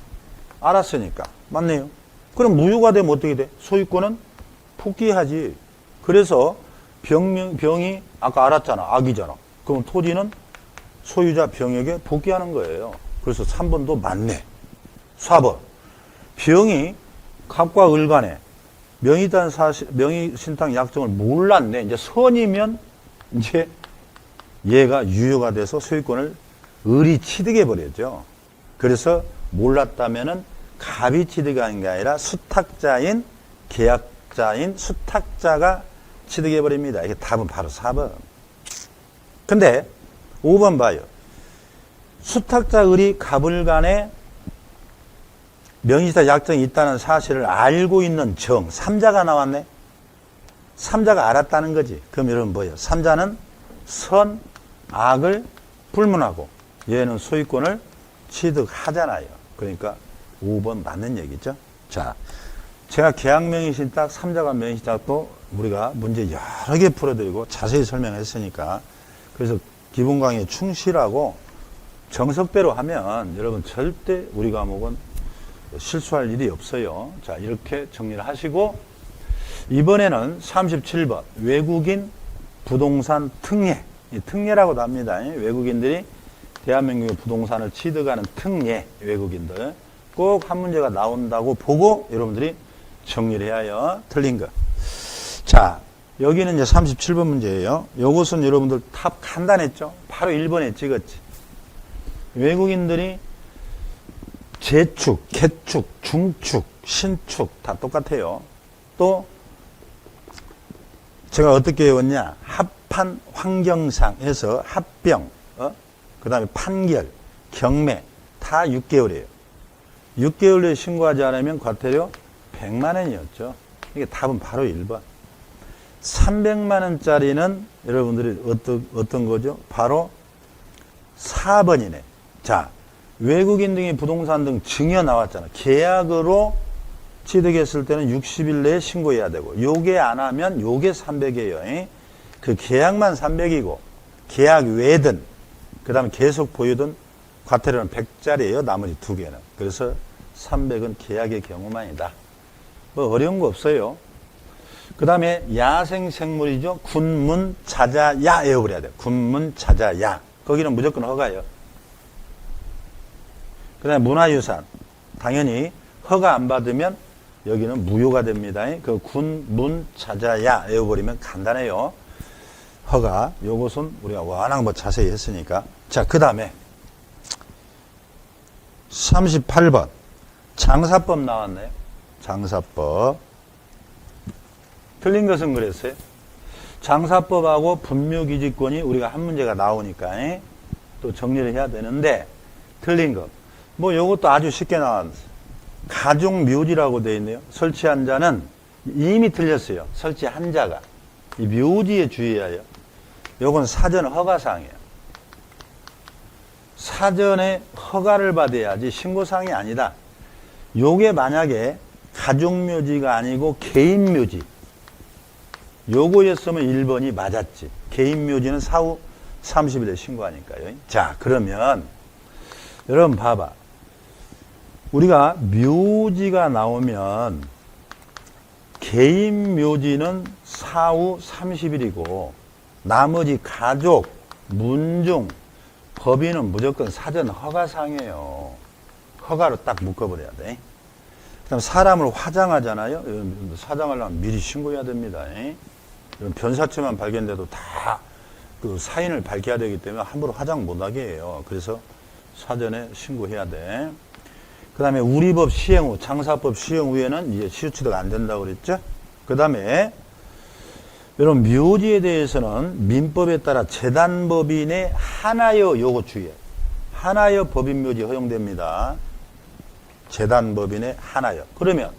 알았으니까. 맞네요. 그럼 무효가 되면 어떻게 돼? 소유권은 복귀하지. 그래서 병이 아까 알았잖아. 악이잖아. 그럼 토지는 소유자 병에게 복귀하는 거예요. 그래서 3번도 맞네. 4번. 병이 갑과 을 간에 명의신탁 약정을 몰랐네. 이제 선이면 이제 얘가 유효가 돼서 소유권을 을이 취득해 버렸죠. 그래서 몰랐다면은 갑이 취득한 게 아니라 수탁자인 계약자인 수탁자가 취득해 버립니다. 이게 답은 바로 4번. 근데 5번 봐요. 수탁자 을이 갑을 간에 명의신탁 약정이 있다는 사실을 알고 있는 정 3자가 나왔네. 3자가 알았다는 거지. 그럼 여러분 뭐예요? 3자는 선, 악을 불문하고 얘는 소유권을 취득하잖아요. 그러니까 5번 맞는 얘기죠. 자, 제가 계약명의신탁, 3자간 명의신탁도 우리가 문제 여러 개 풀어드리고 자세히 설명했으니까 그래서 기본 강의에 충실하고 정석대로 하면 여러분 절대 우리 과목은 실수할 일이 없어요. 자, 이렇게 정리를 하시고 이번에는 37번 외국인 부동산 특례. 이 특례라고도 합니다. 외국인들이 대한민국의 부동산을 취득하는 특례. 외국인들 꼭 한 문제가 나온다고 보고 여러분들이 정리를 해야 해요. 틀린 거. 자, 여기는 이제 37번 문제예요. 요것은 여러분들 답 간단했죠? 바로 1번에 찍었지. 외국인들이 재축, 개축, 중축, 신축 다 똑같아요. 또 제가 어떻게 외웠냐? 합한 환경상 해서 합병, 그 다음에 판결, 경매 다 6개월이에요. 6개월 내에 신고하지 않으면 과태료 100만 원이었죠. 이게 답은 바로 1번. 300만 원짜리는 여러분들이 어떤 거죠? 바로 4번이네. 자, 외국인 등의 부동산 등 증여 나왔잖아. 계약으로 취득했을 때는 60일 내에 신고해야 되고 요게 안 하면 요게 300이에요. 그 계약만 300이고 계약 외든 그 다음에 계속 보유든 과태료는 100짜리예요. 나머지 두 개는. 그래서 300은 계약의 경우만이다. 뭐 어려운 거 없어요. 그 다음에 야생생물이죠. 군문 자자야 외워버려야 돼요. 군문 자자야. 거기는 무조건 허가예요. 그 다음에 문화유산. 당연히 허가 안 받으면 여기는 무효가 됩니다. 그 군문 자자야 외워버리면 간단해요. 허가. 요것은 우리가 워낙 뭐 자세히 했으니까. 자, 그 다음에 38번. 장사법 나왔네요. 장사법. 틀린 것은 그랬어요. 장사법하고 분묘기지권이 우리가 한 문제가 나오니까 또 정리를 해야 되는데 틀린 것. 뭐 요것도 아주 쉽게 나왔어요. 가족묘지라고 되어 있네요. 설치한 자는 이미 틀렸어요. 설치한 자가. 이 묘지에 주의해야 해요. 요건 사전 허가사항이에요. 사전에 허가를 받아야지 신고사항이 아니다. 요게 만약에 가족묘지가 아니고 개인묘지. 요거였으면 1번이 맞았지. 개인묘지는 사후 30일에 신고하니까요. 자, 그러면 여러분 봐봐. 우리가 묘지가 나오면 개인묘지는 사후 30일이고 나머지 가족, 문중, 법인은 무조건 사전 허가사항이에요. 허가로 딱 묶어버려야 돼. 그 다음에 사람을 화장하잖아요. 화장하려면 미리 신고해야 됩니다. 이런 변사체만 발견돼도 다 그 사인을 밝혀야 되기 때문에 함부로 화장 못하게 해요. 그래서 사전에 신고해야 돼. 그 다음에 우리법 시행 후, 장사법 시행 후에는 이제 시효취득 안 된다고 그랬죠. 그 다음에 여러분 묘지에 대해서는 민법에 따라 재단법인의 하나여 요거 주의해. 하나여 법인묘지 허용됩니다. 재단법인의 하나여. 그러면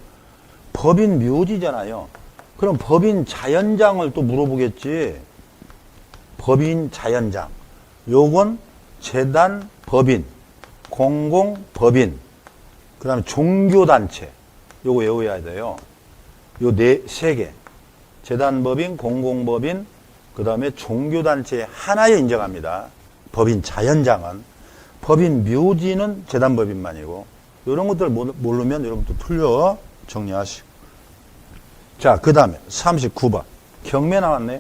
법인 묘지잖아요. 그럼 법인 자연장을 또 물어보겠지. 법인 자연장. 요건 재단 법인, 공공법인, 그 다음에 종교단체. 요거 외워야 돼요. 요 세 개. 재단법인, 공공법인, 그 다음에 종교단체 하나에 인정합니다. 법인 자연장은. 법인 묘지는 재단법인만이고, 이런 것들 모르면 여러분 또 틀려. 정리하시고. 자, 그 다음에 39번. 경매 나왔네.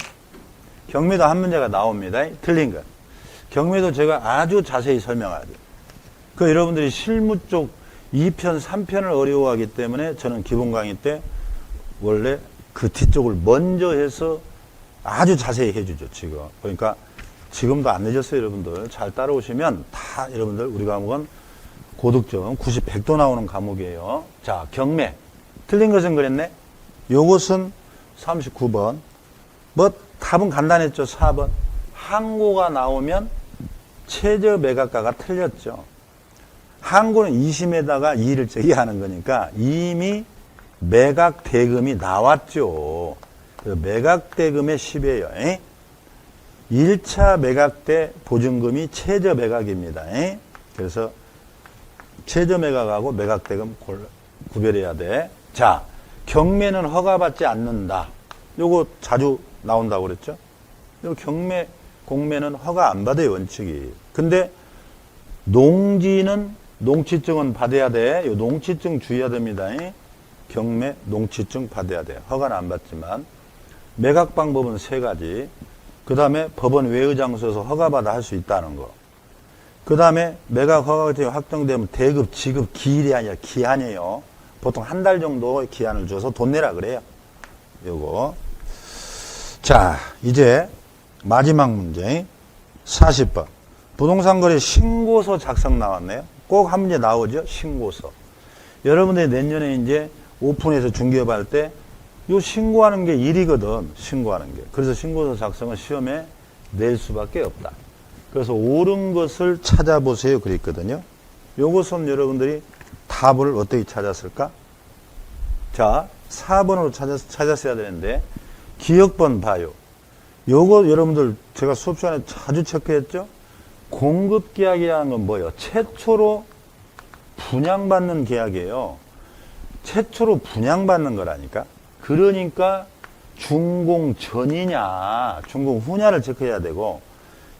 경매도 한 문제가 나옵니다. 틀린 것. 경매도 제가 아주 자세히 설명하죠. 그 여러분들이 실무 쪽 2편, 3편을 어려워하기 때문에 저는 기본 강의 때 원래 그 뒤쪽을 먼저 해서 아주 자세히 해주죠, 지금. 그러니까 지금도 안 늦었어요, 여러분들. 잘 따라오시면 다 여러분들 우리 과목은 고득점 90, 100도 나오는 과목이에요. 자, 경매. 틀린 것은 그랬네. 요것은 39번. 뭐 답은 간단했죠, 4번. 항고가 나오면 최저 매각가가 틀렸죠. 항고는 2심에다가 2를 제기하는 거니까 이미 매각 대금이 나왔죠. 그 매각 대금의 10이에요. 1차 매각 때 보증금이 최저 매각입니다. 그래서 최저 매각하고 매각 대금 구별해야 돼. 자, 경매는 허가받지 않는다. 요거 자주 나온다고 그랬죠? 요 경매, 공매는 허가 안 받아요, 원칙이. 근데 농지는 농지증은 받아야 돼. 요 농지증 주의해야 됩니다. 경매, 농지증 받아야 돼요. 허가는 안 받지만. 매각 방법은 3가지. 그 다음에 법원 외의 장소에서 허가받아 할 수 있다는 거. 그 다음에 매각 허가가 확정되면 대급, 지급 기일이 아니라 기한이에요. 보통 한 달 정도 기한을 줘서 돈 내라 그래요. 요거. 자, 이제 마지막 문제 40번. 부동산 거래 신고서 작성 나왔네요. 꼭 한 문제 나오죠. 신고서. 여러분들이 내년에 이제 오픈해서 중개업할 때 요 신고하는 게 일이거든. 신고하는 게. 그래서 신고서 작성은 시험에 낼 수밖에 없다. 그래서 옳은 것을 찾아보세요. 그랬거든요. 요것은 여러분들이 답을 어떻게 찾았을까? 자, 4번으로 찾았어야 되는데 기억번 봐요. 요거 여러분들 제가 수업 시간에 자주 체크했죠? 공급계약이라는 건 뭐예요? 최초로 분양받는 계약이에요. 최초로 분양받는 거라니까. 그러니까 준공 전이냐 준공 후냐를 체크해야 되고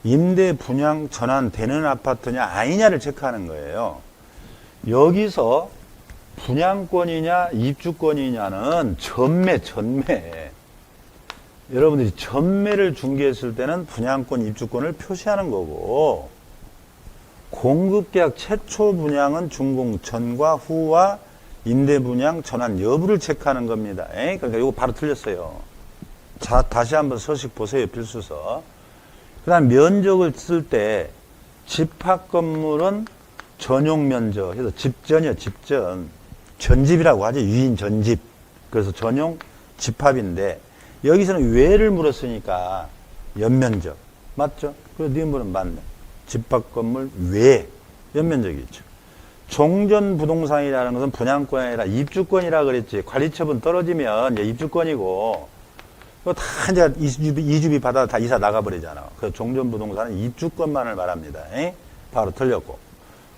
임대 분양 전환되는 아파트냐 아니냐를 체크하는 거예요. 여기서 분양권이냐 입주권이냐는 전매. 여러분들이 전매를 중개했을 때는 분양권 입주권을 표시하는 거고 공급계약 최초 분양은 준공 전과 후와 임대 분양 전환 여부를 체크하는 겁니다. 그러니까 이거 바로 틀렸어요. 자, 다시 한번 서식 보세요. 필수서. 그 다음 면적을 쓸 때 집합 건물은 전용 면적 해서 집전이요. 집전. 전집이라고 하죠. 유인 전집. 그래서 전용 집합인데 여기서는 외를 물었으니까 연면적. 맞죠? 그래서 니은분은 맞네. 집합 건물 외 연면적이 있죠. 종전 부동산이라는 것은 분양권이 아니라 입주권이라 그랬지. 관리처분 떨어지면 입주권이고, 그거 다 이제 이주비 받아 다 이사 나가버리잖아. 그래서 종전 부동산은 입주권만을 말합니다. 바로 틀렸고.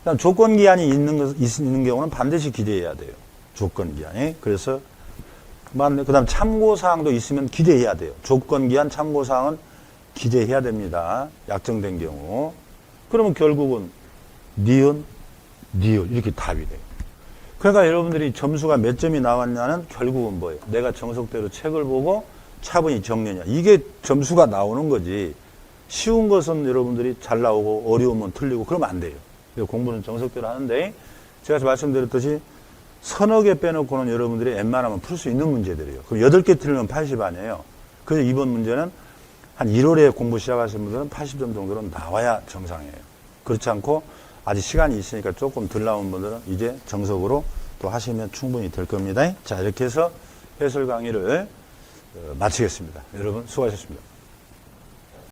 그다음 조건 기한이 있는 경우는 반드시 기재해야 돼요. 조건 기한이. 그래서 맞네. 그다음 참고 사항도 있으면 기재해야 돼요. 조건 기한 참고 사항은 기재해야 됩니다. 약정된 경우. 그러면 결국은 니은 이렇게 답이 돼요. 그러니까 여러분들이 점수가 몇 점이 나왔냐는 결국은 뭐예요? 내가 정석대로 책을 보고 차분히 정리냐. 이게 점수가 나오는 거지. 쉬운 것은 여러분들이 잘 나오고 어려우면 틀리고 그러면 안 돼요. 공부는 정석대로 하는데 제가 말씀드렸듯이 서너 개 빼놓고는 여러분들이 웬만하면 풀 수 있는 문제들이에요. 그럼 8개 틀리면 80 아니에요. 그래서 이번 문제는 한 1월에 공부 시작하신 분들은 80점 정도는 나와야 정상이에요. 그렇지 않고 아직 시간이 있으니까 조금 덜 나온 분들은 이제 정석으로 또 하시면 충분히 될 겁니다. 자, 이렇게 해서 해설 강의를 마치겠습니다. 여러분 수고하셨습니다.